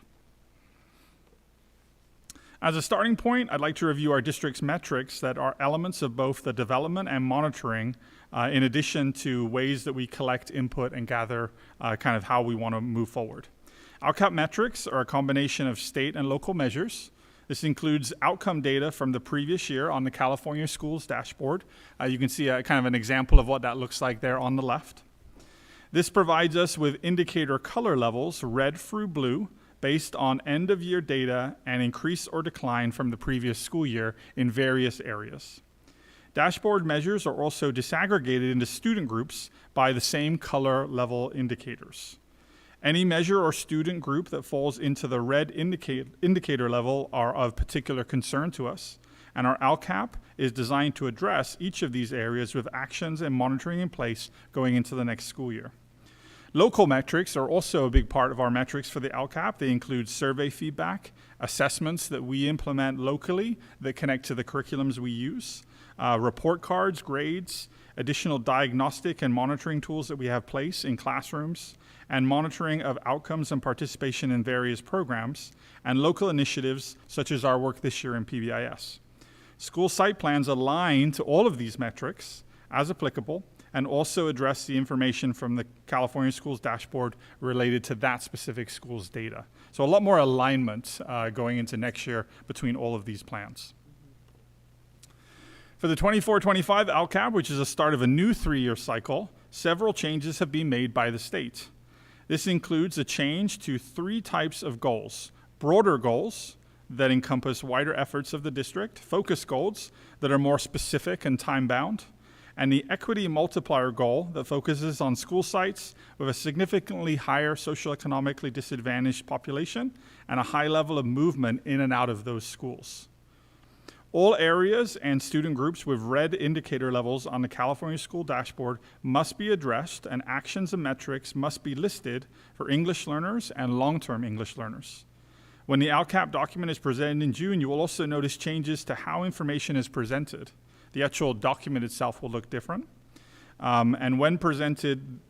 As a starting point, I'd like to review our district's metrics that are elements of both the development and monitoring, in addition to ways that we collect input and gather kind of how we want to move forward. LCAP metrics are a combination of state and local measures. This includes outcome data from the previous year on the California Schools dashboard. You can see kind of an example of what that looks like there on the left. This provides us with indicator color levels, red through blue, based on end-of-year data and increase or decline from the previous school year in various areas. Dashboard measures are also disaggregated into student groups by the same color level indicators. Any measure or student group that falls into the red indicator level are of particular concern to us, and our LCAP is designed to address each of these areas with actions and monitoring in place going into the next school year. Local metrics are also a big part of our metrics for the LCAP. They include survey feedback, assessments that we implement locally that connect to the curriculums we use, report cards, grades, additional diagnostic and monitoring tools that we have placed in classrooms, and monitoring of outcomes and participation in various programs, and local initiatives such as our work this year in PBIS. School site plans align to all of these metrics as applicable, and also address the information from the California Schools dashboard related to that specific school's data. So a lot more alignment going into next year between all of these plans. For the 24-25 LCAP, which is the start of a new 3-year cycle, several changes have been made by the state. This includes a change to 3 types of goals: broader goals that encompass wider efforts of the district, focus goals that are more specific and time-bound, and the equity multiplier goal that focuses on school sites with a significantly higher socioeconomically disadvantaged population and a high level of movement in and out of those schools. All areas and student groups with red indicator levels on the California School dashboard must be addressed, and actions and metrics must be listed for English learners and long-term English learners. When the LCAP document is presented in June, you will also notice changes to how information is presented. The actual document itself will look different. And when presented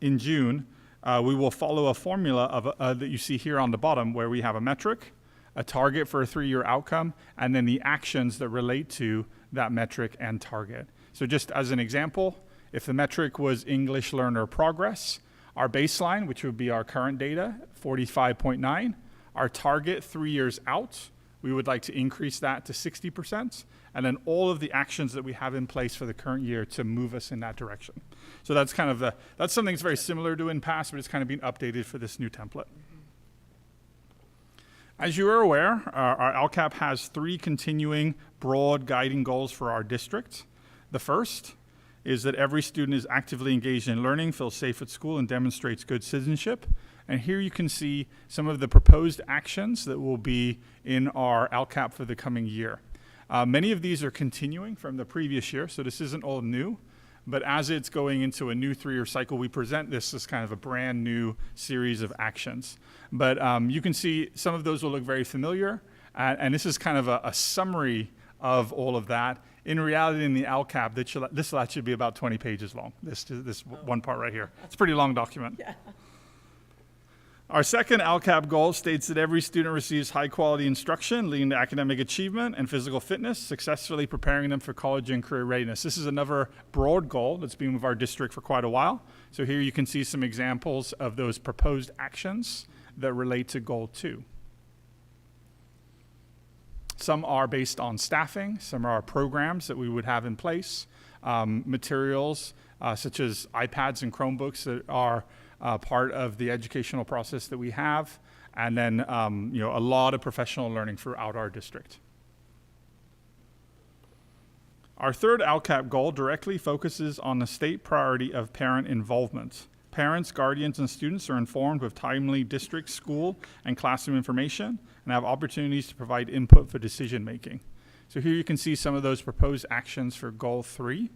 in June, we will follow a formula that you see here on the bottom, where we have a metric, a target for a 3-year outcome, and then the actions that relate to that metric and target. So just as an example, if the metric was English learner progress, our baseline, which would be our current data, 45.9, our target 3 years out, we would like to increase that to 60%, and then all of the actions that we have in place for the current year to move us in that direction. So that's kind of that's something that's very similar to in past, but it's kind of been updated for this new template. As you are aware, our LCAP has 3 continuing broad guiding goals for our district. The first is that every student is actively engaged in learning, feels safe at school, and demonstrates good citizenship. And here you can see some of the proposed actions that will be in our LCAP for the coming year. Many of these are continuing from the previous year, so this isn't all new. But as it's going into a new 3-year cycle, we present this as kind of a brand new series of actions. But you can see some of those will look very familiar. And this is kind of a summary of all of that. In reality, in the LCAP, this will actually be about 20 pages long, this one part right here. It's a pretty long document. Yeah. Our second LCAP goal states that every student receives high-quality instruction leading to academic achievement and physical fitness, successfully preparing them for college and career readiness. This is another broad goal that's been with our district for quite a while. So here you can see some examples of those proposed actions that relate to Goal 2. Some are based on staffing, some are programs that we would have in place, materials such as iPads and Chromebooks that are part of the educational process that we have, and then a lot of professional learning throughout our district. Our third LCAP goal directly focuses on the state priority of parent involvement. Parents, guardians, and students are informed with timely district, school, and classroom information and have opportunities to provide input for decision making. So here you can see some of those proposed actions for Goal 3.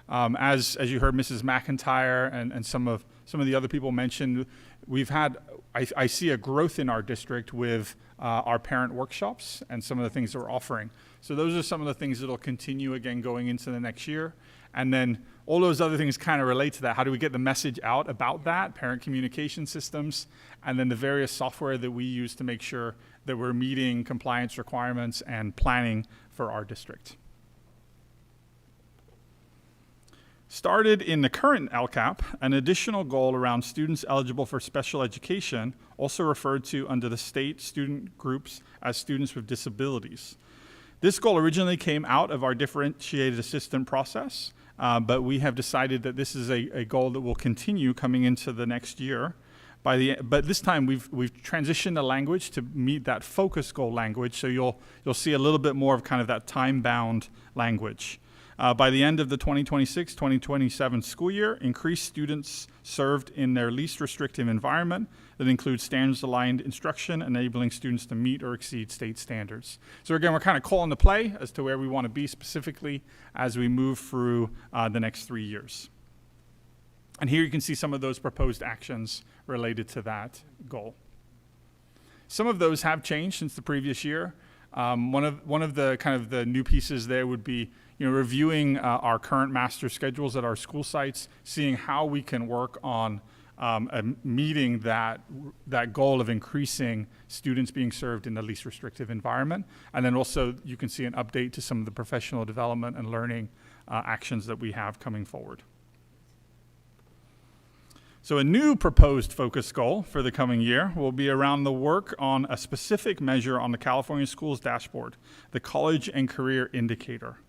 As you heard Mrs. McIntyre and some of the other people mentioned, we've had, I see a growth in our district with our parent workshops and some of the things that we're offering. So those are some of the things that will continue again going into the next year. And then all those other things kind of relate to that. How do we get the message out about that? Parent communication systems, and then the various software that we use to make sure that we're meeting compliance requirements and planning for our district. Started in the current LCAP, an additional goal around students eligible for special education, also referred to under the state student groups as students with disabilities. This goal originally came out of our differentiated assistant process, but we have decided that this is a goal that will continue coming into the next year. But this time we've transitioned the language to meet that focus goal language, so you'll see a little bit more of kind of that time-bound language. By the end of the 2026-2027 school year, increased students served in their least restrictive environment that includes standards-aligned instruction, enabling students to meet or exceed state standards. So again, we're kind of calling the play as to where we want to be specifically as we move through the next 3 years. And here you can see some of those proposed actions related to that goal. Some of those have changed since the previous year. One of the kind of the new pieces there would be reviewing our current master schedules at our school sites, seeing how we can work on meeting that goal of increasing students being served in the least restrictive environment. And then also you can see an update to some of the professional development and learning actions that we have coming forward. So a new proposed focus goal for the coming year will be around the work on a specific measure on the California Schools Dashboard, the College and Career Indicator.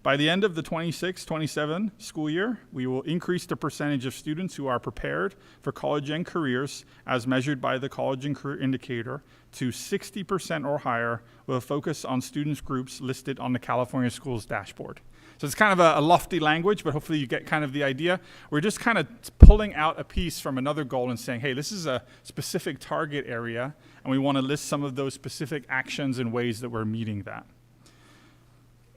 By the end of the 26-27 school year, we will increase the percentage of students who are prepared for college and careers as measured by the College and Career Indicator to 60% or higher, with a focus on students groups listed on the California Schools Dashboard. So it's kind of a lofty language, but hopefully you get kind of the idea. We're just kind of pulling out a piece from another goal and saying, hey, this is a specific target area, and we want to list some of those specific actions and ways that we're meeting that.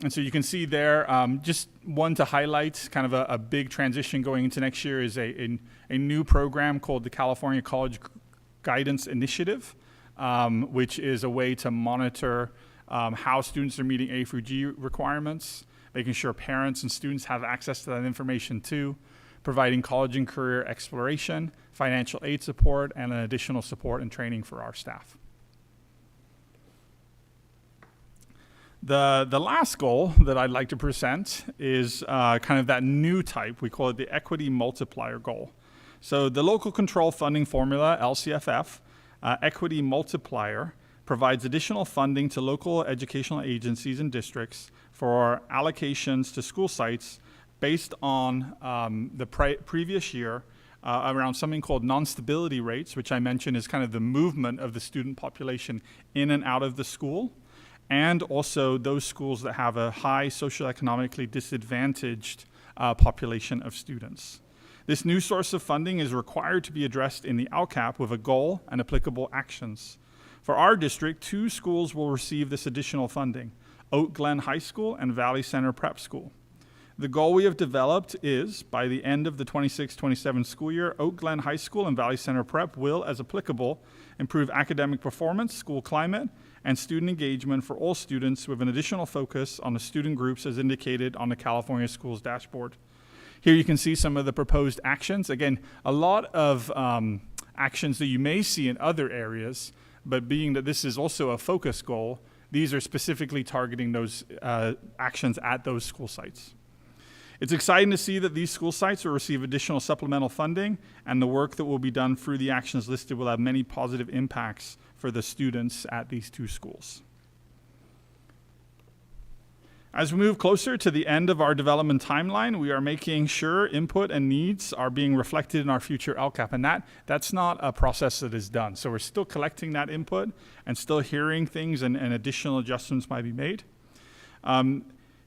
And so you can see there, just one to highlight, kind of a big transition going into next year is a new program called the California College Guidance Initiative, which is a way to monitor how students are meeting A through G requirements, making sure parents and students have access to that information too, providing college and career exploration, financial aid support, and an additional support and training for our staff. The last goal that I'd like to present is kind of that new type. We call it the equity multiplier goal. So the local control funding formula, LCFF, equity multiplier, provides additional funding to local educational agencies and districts for allocations to school sites based on the previous year around something called non-stability rates, which I mentioned is kind of the movement of the student population in and out of the school, and also those schools that have a high socioeconomically disadvantaged population of students. This new source of funding is required to be addressed in the LCAP with a goal and applicable actions. For our district, 2 schools will receive this additional funding, Oak Glen High School and Valley Center Prep School. The goal we have developed is, by the end of the 26-27 school year, Oak Glen High School and Valley Center Prep will, as applicable, improve academic performance, school climate, and student engagement for all students with an additional focus on the student groups as indicated on the California Schools dashboard. Here you can see some of the proposed actions. Again, a lot of actions that you may see in other areas, but being that this is also a focus goal, these are specifically targeting those actions at those school sites. It's exciting to see that these school sites will receive additional supplemental funding, and the work that will be done through the actions listed will have many positive impacts for the students at these 2 schools. As we move closer to the end of our development timeline, we are making sure input and needs are being reflected in our future LCAP, and that's not a process that is done. So we're still collecting that input and still hearing things, and additional adjustments might be made.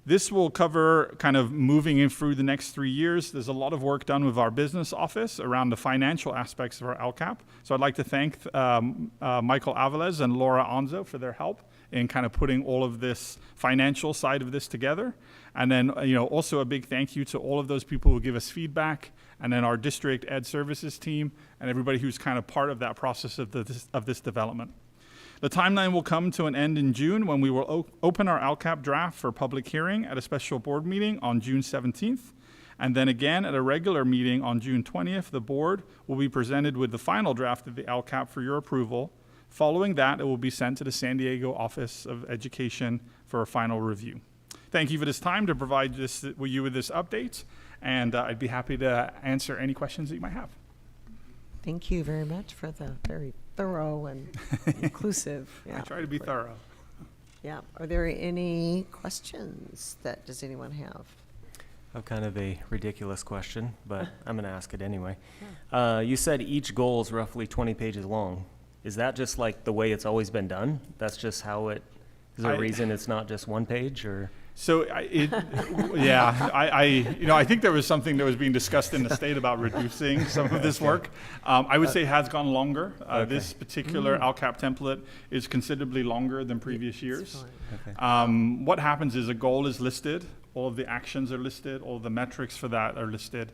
This will cover kind of moving in through the next 3 years. There's a lot of work done with our business office around the financial aspects of our LCAP. So I'd like to thank Michael Aviles and Laura Onzo for their help in kind of putting all of this financial side of this together. And then, also a big thank you to all of those people who give us feedback, and then our district ed services team and everybody who's kind of part of that process of this development. The timeline will come to an end in June when we will open our LCAP draft for public hearing at a special board meeting on June 17th. And then again at a regular meeting on June 20th, the board will be presented with the final draft of the LCAP for your approval. Following that, it will be sent to the San Diego Office of Education for a final review. Thank you for this time to provide you with this update, and I'd be happy to answer any questions that you might have. Thank you very much for the very thorough and inclusive. I try to be thorough. Yeah. Are there any questions does anyone have? I have kind of a ridiculous question, but I'm going to ask it anyway. You said each goal is roughly 20 pages long. Is that just like the way it's always been done? That's just how is there a reason it's not just 1 page, or? So I think there was something that was being discussed in the state about reducing some of this work. I would say it has gone longer. This particular LCAP template is considerably longer than previous years. What happens is a goal is listed, all of the actions are listed, all of the metrics for that are listed,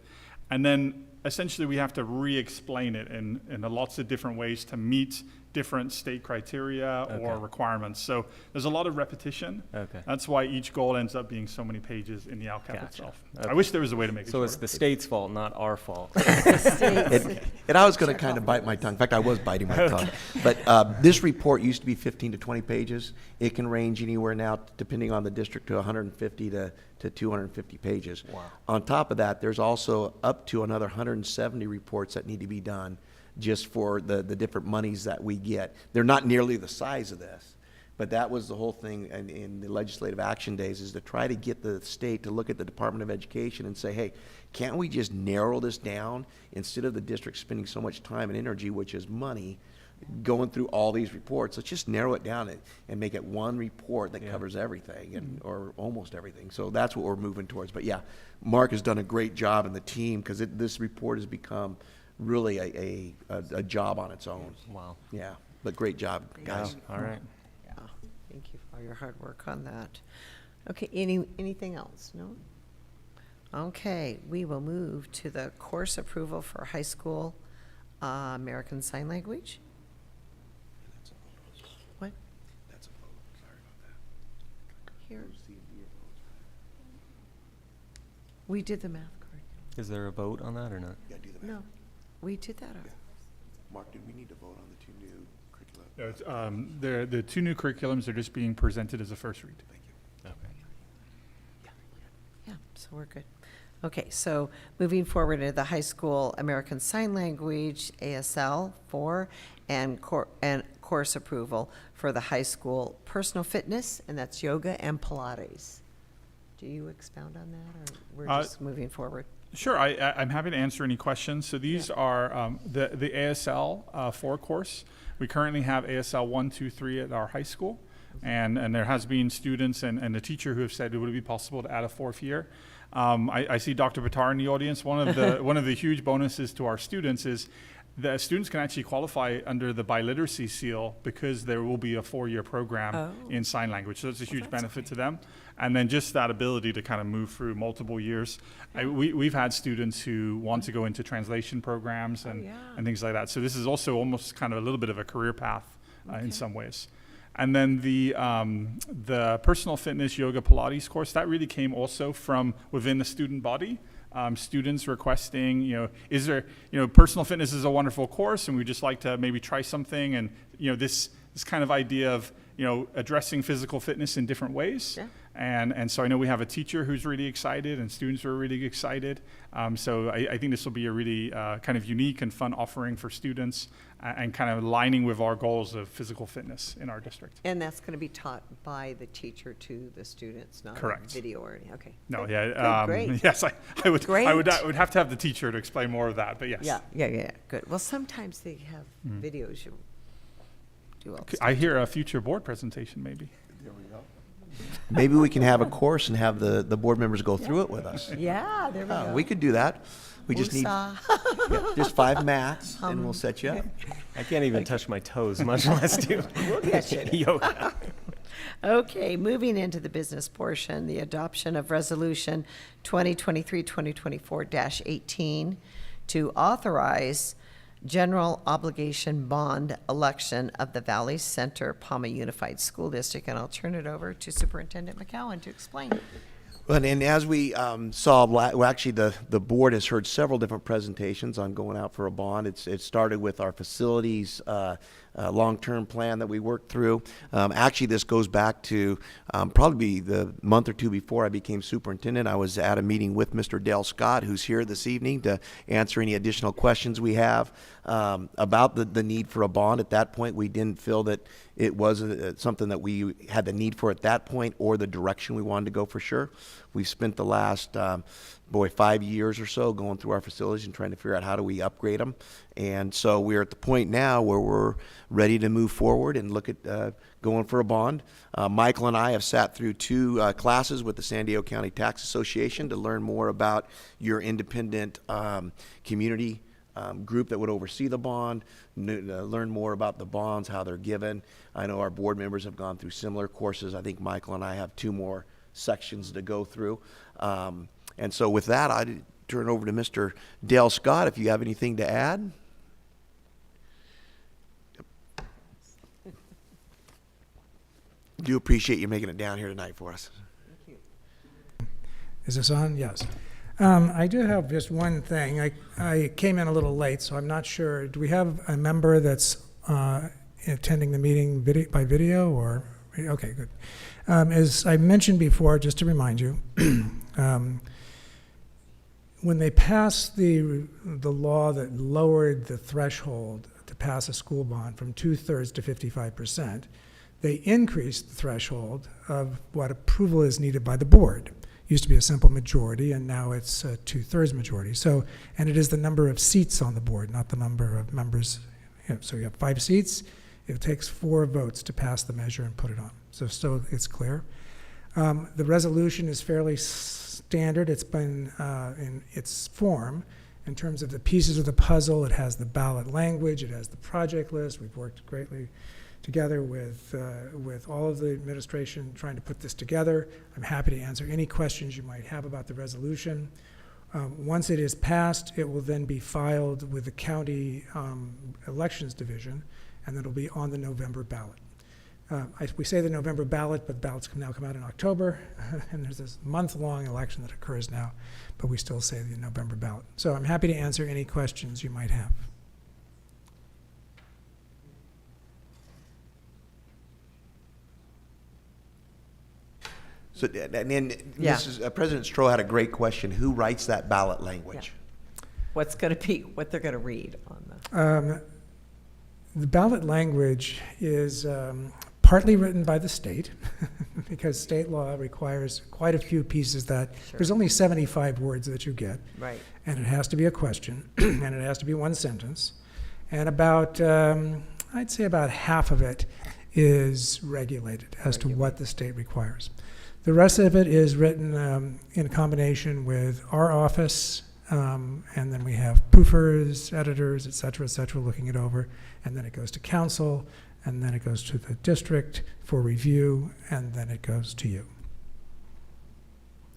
and then essentially we have to re-explain it in lots of different ways to meet different state criteria or requirements. So there's a lot of repetition. That's why each goal ends up being so many pages in the LCAP itself. I wish there was a way to make it So shorter. it's the state's fault, not our fault. And I was going to kind of bite my tongue. In fact, I was biting my tongue. But this report used to be 15 to 20 pages. It can range anywhere now, depending on the district, to 150 to 250 pages. Wow. On top of that, there's also up to another 170 reports that need to be done just for the different monies that we get. They're not nearly the size of this, but that was the whole thing in the legislative action days, is to try to get the state to look at the Department of Education and say, hey, can't we just narrow this down instead of the district spending so much time and energy, which is money, going through all these reports? Let's just narrow it down and make it one report that covers everything, or almost everything. So that's what we're moving towards. But yeah, Mark has done a great job, and the team, because this report has become really a job on its own. Wow. Yeah, but great job, guys. All right. Yeah. Thank you for your hard work on that. Okay. Anything else? No? Okay. We will move to the course approval for high school American Sign Language. What? That's a vote. Sorry about that. Here. We did the math curriculum. Is there a vote on that or not? You gotta do the math. No, we did that. Mark, did we need to vote on the 2 new curricula? No, it's, the 2 new curriculums are just being presented as a first read. Thank you. Okay. Yeah, so we're good. Okay, so moving forward to the high school American Sign Language, ASL 4, and course approval for the high school personal fitness, and that's yoga and Pilates. Do you expound on that, or we're just moving forward? Sure, I'm happy to answer any questions. So these are the ASL 4 course. We currently have ASL 1, 2, 3 at our high school. And there has been students and a teacher who have said, would it be possible to add a 4th year? I see Dr. Batar in the audience. One of the huge bonuses to our students is the students can actually qualify under the biliteracy seal because there will be a 4-year program in sign language. So it's a huge benefit to them. And then just that ability to kind of move through multiple years. We've had students who want to go into translation programs and things like that. So this is also almost kind of a little bit of a career path in some ways. And then the personal fitness yoga Pilates course, that really came also from within the student body. Students requesting, is there, personal fitness is a wonderful course and we'd just like to maybe try something. And, this kind of idea of, addressing physical fitness in different ways. Yeah. And so I know we have a teacher who's really excited and students are really excited. So I think this will be a really kind of unique and fun offering for students and kind of aligning with our goals of physical fitness in our district. And that's going to be taught by the teacher to the students, not correct. Video or anything. Okay. No, good. yeah. Good, great. Yes, I would. Great. I would have to have the teacher to explain more of that. But yes. Yeah. Good. Well, sometimes they have videos. You do all I hear a future board presentation, maybe. There we go. Maybe we can have a course and have the board members go through it with us. Yeah, there we go. We could do that. We just need just 5 mats, and we'll set you up. I can't even touch my toes, much less do We'll get you. yoga. Okay, moving into the business portion, the adoption of Resolution 2023-2024-18 to authorize general obligation bond election of the Valley Center-Pauma Unified School District, and I'll turn it over to Superintendent McCowan to explain. Well, and as we saw, well, actually the board has heard several different presentations on going out for a bond. It started with our facilities long-term plan that we worked through. Actually, this goes back to probably the month or two before I became superintendent. I was at a meeting with Mr. Dale Scott, who's here this evening to answer any additional questions we have about the need for a bond. At that point, we didn't feel that it was something that we had the need for at that point or the direction we wanted to go for sure. We've spent the last 5 years or so going through our facilities and trying to figure out how do we upgrade them. And so we're at the point now where we're ready to move forward and look at going for a bond. Michael and I have sat through 2 classes with the San Diego County Tax Association to learn more about your independent community group that would oversee the bond, learn more about the bonds, how they're given. I know our board members have gone through similar courses. I think Michael and I have 2 more sections to go through. And so with that, I turn over to Mr. Dale Scott, if you have anything to add. Do appreciate you making it down here tonight for us. Is this on? Yes. I do have just one thing. I came in a little late, so I'm not sure. Do we have a member that's attending the meeting by video or? Okay, good. As I mentioned before, just to remind you, when they passed the law that lowered the threshold to pass a school bond from 2/3 to 55%, they increased the threshold of what approval is needed by the board. Used to be a simple majority, and now it's a 2/3 majority. So, and it is the number of seats on the board, not the number of members. So you have 5 seats. It takes 4 votes to pass the measure and put it on. So it's clear. The resolution is fairly standard. It's been in its form in terms of the pieces of the puzzle. It has the ballot language. It has the project list. We've worked greatly together with all of the administration trying to put this together. I'm happy to answer any questions you might have about the resolution. Once it is passed, it will then be filed with the county elections division, and it'll be on the November ballot. We say the November ballot, but ballots now come out in October, and there's this month-long election that occurs now, but we still say the November ballot. So I'm happy to answer any questions you might have. So, and then President Stroh had a great question. Who writes that ballot language? Yeah. What's going to be, what they're going to read on the ballot language is partly written by the state, because state law requires quite a few pieces that, Sure. there's only 75 words that you get. Right. And it has to be a question, and it has to be one sentence. And about, I'd say about half of it is regulated as to what the state requires. The rest of it is written in combination with our office, and then we have proofers, editors, et cetera, looking it over. And then it goes to council, and then it goes to the district for review, and then it goes to you.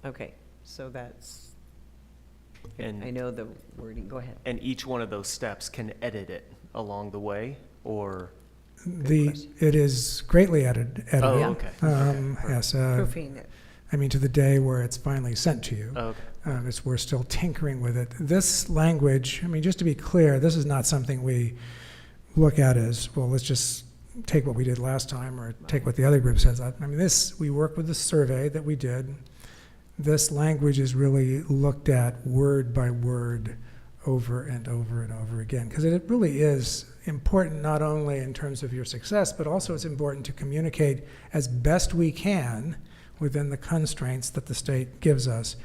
Okay, so that's, And- I know the wording, go ahead. And each one of those steps can edit it along the way, or? It is greatly edited. Oh, okay. Yes. Proofing it. I mean, to the day where it's finally sent to you. Oh, okay. We're still tinkering with it. This language, I mean, just to be clear, this is not something we look at as, well, let's just take what we did last time or take what the other group says. I mean, we work with the survey that we did. This language is really looked at word by word over and over and over again, because it really is important not only in terms of your success, but also it's important to communicate as best we can within the constraints that the state gives us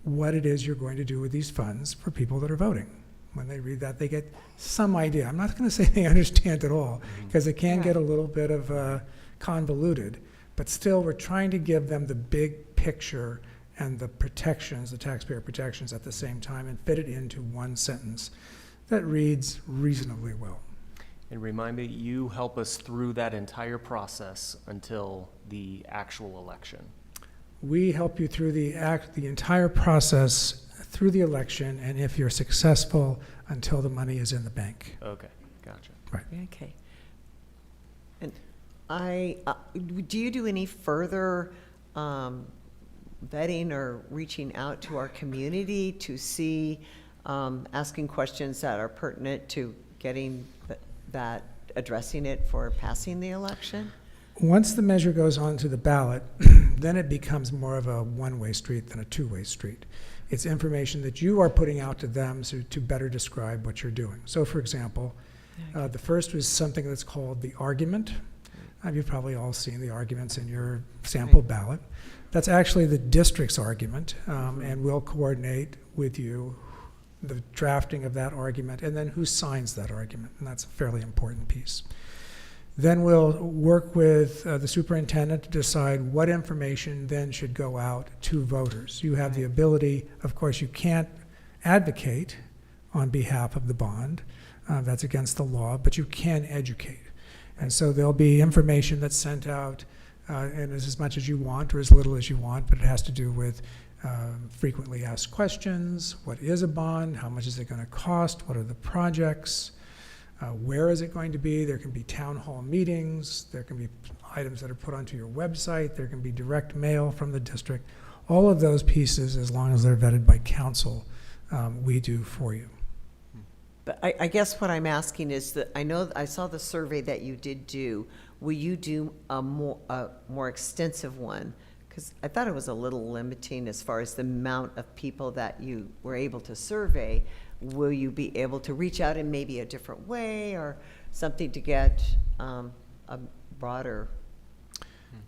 what it is you're going to do with these funds for people that are voting. When they read that, they get some idea. I'm not going to say they understand it all, because it can get a little bit of convoluted, but still we're trying to give them the big picture and the protections, the taxpayer protections at the same time, and fit it into one sentence that reads reasonably well. And remind me, you help us through that entire process until the actual election. We help you through the entire process through the election, and if you're successful, until the money is in the bank. Okay, gotcha. Right. Okay. And do you do any further vetting or reaching out to our community to see, asking questions that are pertinent to getting that, addressing it for passing the election? Once the measure goes onto the ballot, then it becomes more of a one-way street than a two-way street. It's information that you are putting out to them to better describe what you're doing. So, for example, the first was something that's called the argument. You've probably all seen the arguments in your sample ballot. That's actually the district's argument, and we'll coordinate with you the drafting of that argument and then who signs that argument, and that's a fairly important piece. Then we'll work with the superintendent to decide what information then should go out to voters. You have the ability, of course, you can't advocate on behalf of the bond. That's against the law, but you can educate. And so there'll be information that's sent out, and as much as you want or as little as you want, but it has to do with frequently asked questions. What is a bond? How much is it going to cost? What are the projects? Where is it going to be? There can be town hall meetings. There can be items that are put onto your website. There can be direct mail from the district. All of those pieces, as long as they're vetted by council, we do for you. But I guess what I'm asking is that I know I saw the survey that you did do. Will you do a more extensive one? Because I thought it was a little limiting as far as the amount of people that you were able to survey. Will you be able to reach out in maybe a different way or something to get a broader?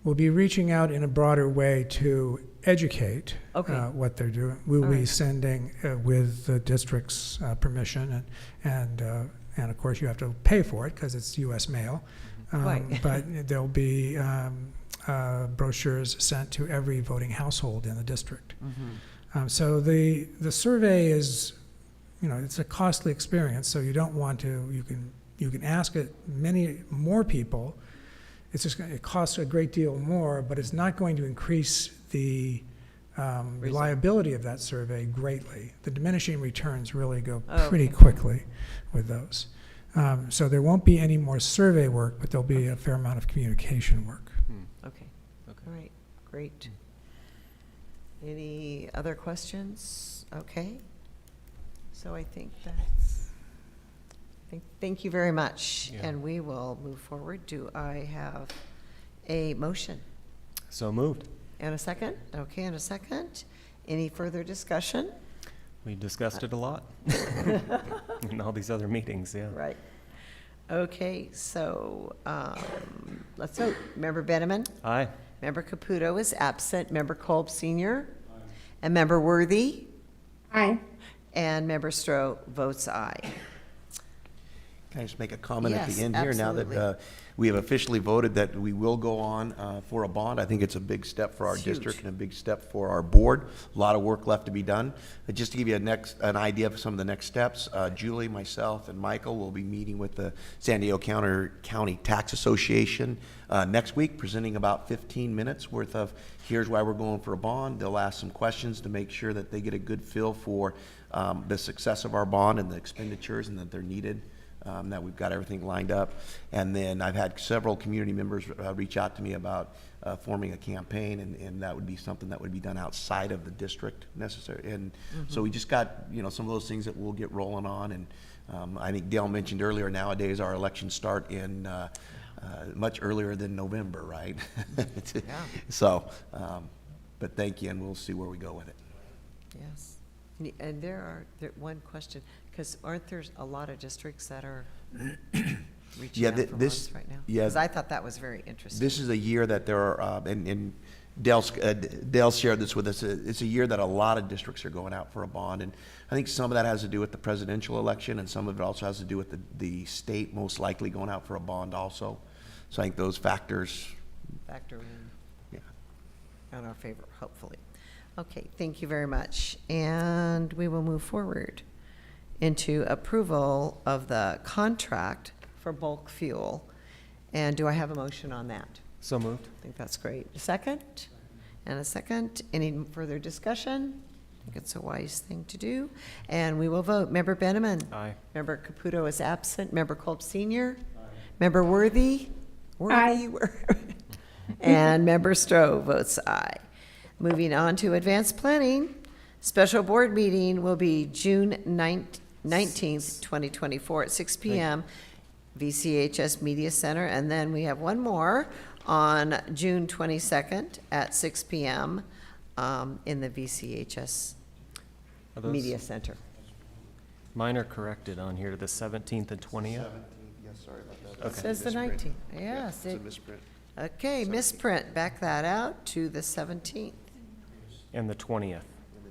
We'll be reaching out in a broader way to educate what they're doing. We will be sending with the district's permission, and of course you have to pay for it because it's U.S. mail. But there'll be brochures sent to every voting household in the district. So the survey is, it's a costly experience. So you don't want to. You can ask it many more people. It's just it costs a great deal more, but it's not going to increase the reliability of that survey greatly. The diminishing returns really go pretty quickly with those. So there won't be any more survey work, but there'll be a fair amount of communication work. Okay. All right. Great. Any other questions? Okay. So I think that's. Thank you very much, and we will move forward. Do I have a motion? So moved. And a second? Okay, and a second. Any further discussion? We discussed it a lot in all these other meetings, yeah. Right. Okay, so let's vote. Member Benjamin? Aye. Member Caputo is absent. Member Kolb Senior? And Member Worthy? Aye. And Member Stroh votes aye. Can I just make a comment at Yes, the end here? Now absolutely. that we have officially voted that we will go on for a bond, I think it's a big step for our It's huge. district and a big step for our board. A lot of work left to be done. Just to give you an idea of some of the next steps, Julie, myself, and Michael will be meeting with the San Diego County Tax Association next week, presenting about 15 minutes worth of here's why we're going for a bond. They'll ask some questions to make sure that they get a good feel for the success of our bond and the expenditures and that they're needed. That we've got everything lined up. And then I've had several community members reach out to me about forming a campaign, and that would be something that would be done outside of the district necessary. And so we just got, some of those things that we'll get rolling on. And I think Dale mentioned earlier, nowadays our elections start in much earlier than November, right? So, but thank you, and we'll see where we go with it. Yes. And one question, because aren't there a lot of districts that are reaching out for bonds right now? Yeah. Because I thought that was very interesting. This is a year that there are, and Dale shared this with us, it's a year that a lot of districts are going out for a bond. And I think some of that has to do with the presidential election, and some of it also has to do with the state most likely going out for a bond also. So I think those factors. Factor in. Yeah. In our favor, hopefully. Okay, thank you very much. And we will move forward into approval of the contract for bulk fuel. And do I have a motion on that? So moved. I think that's great. A second? And a second. Any further discussion? I think it's a wise thing to do. And we will vote. Member Benjamin? Aye. Member Caputo is absent. Member Kolb Senior? Aye. Member Worthy? Aye. And Member Stroh votes aye. Moving on to advanced planning. Special board meeting will be June 19th, 2024 at 6 p.m. VCHS Media Center. And then we have one more on June 22nd at 6 p.m. In the VCHS Are those- Media Center. Mine are corrected on here to the 17th and 20th. Yes, sorry about that. It says the 19th. Yes. It's a misprint. Okay, misprint. Back that out to the 17th. And the 20th.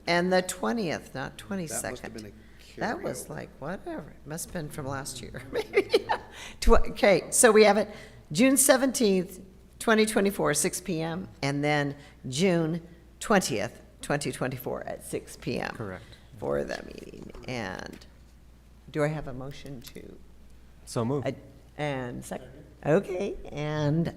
And the 20th, not That must have 22nd. been a That was carryover. like, whatever. It must have been from last year. Okay, so we have it June 17th, 2024, 6 p.m., and then June 20th, 2024 at 6 p.m. Correct. For the meeting. And do I have a motion to? So moved. And second? Okay, and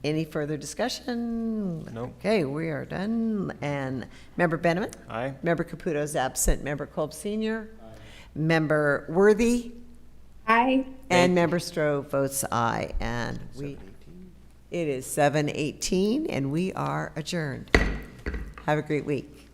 any further discussion? Nope. Okay, we are done. And Member Benjamin? Aye. Member Caputo is absent. Member Kolb Senior? Member Worthy? Aye. And Member Stroh votes aye. And it is 7:18, and we are adjourned. Have a great week.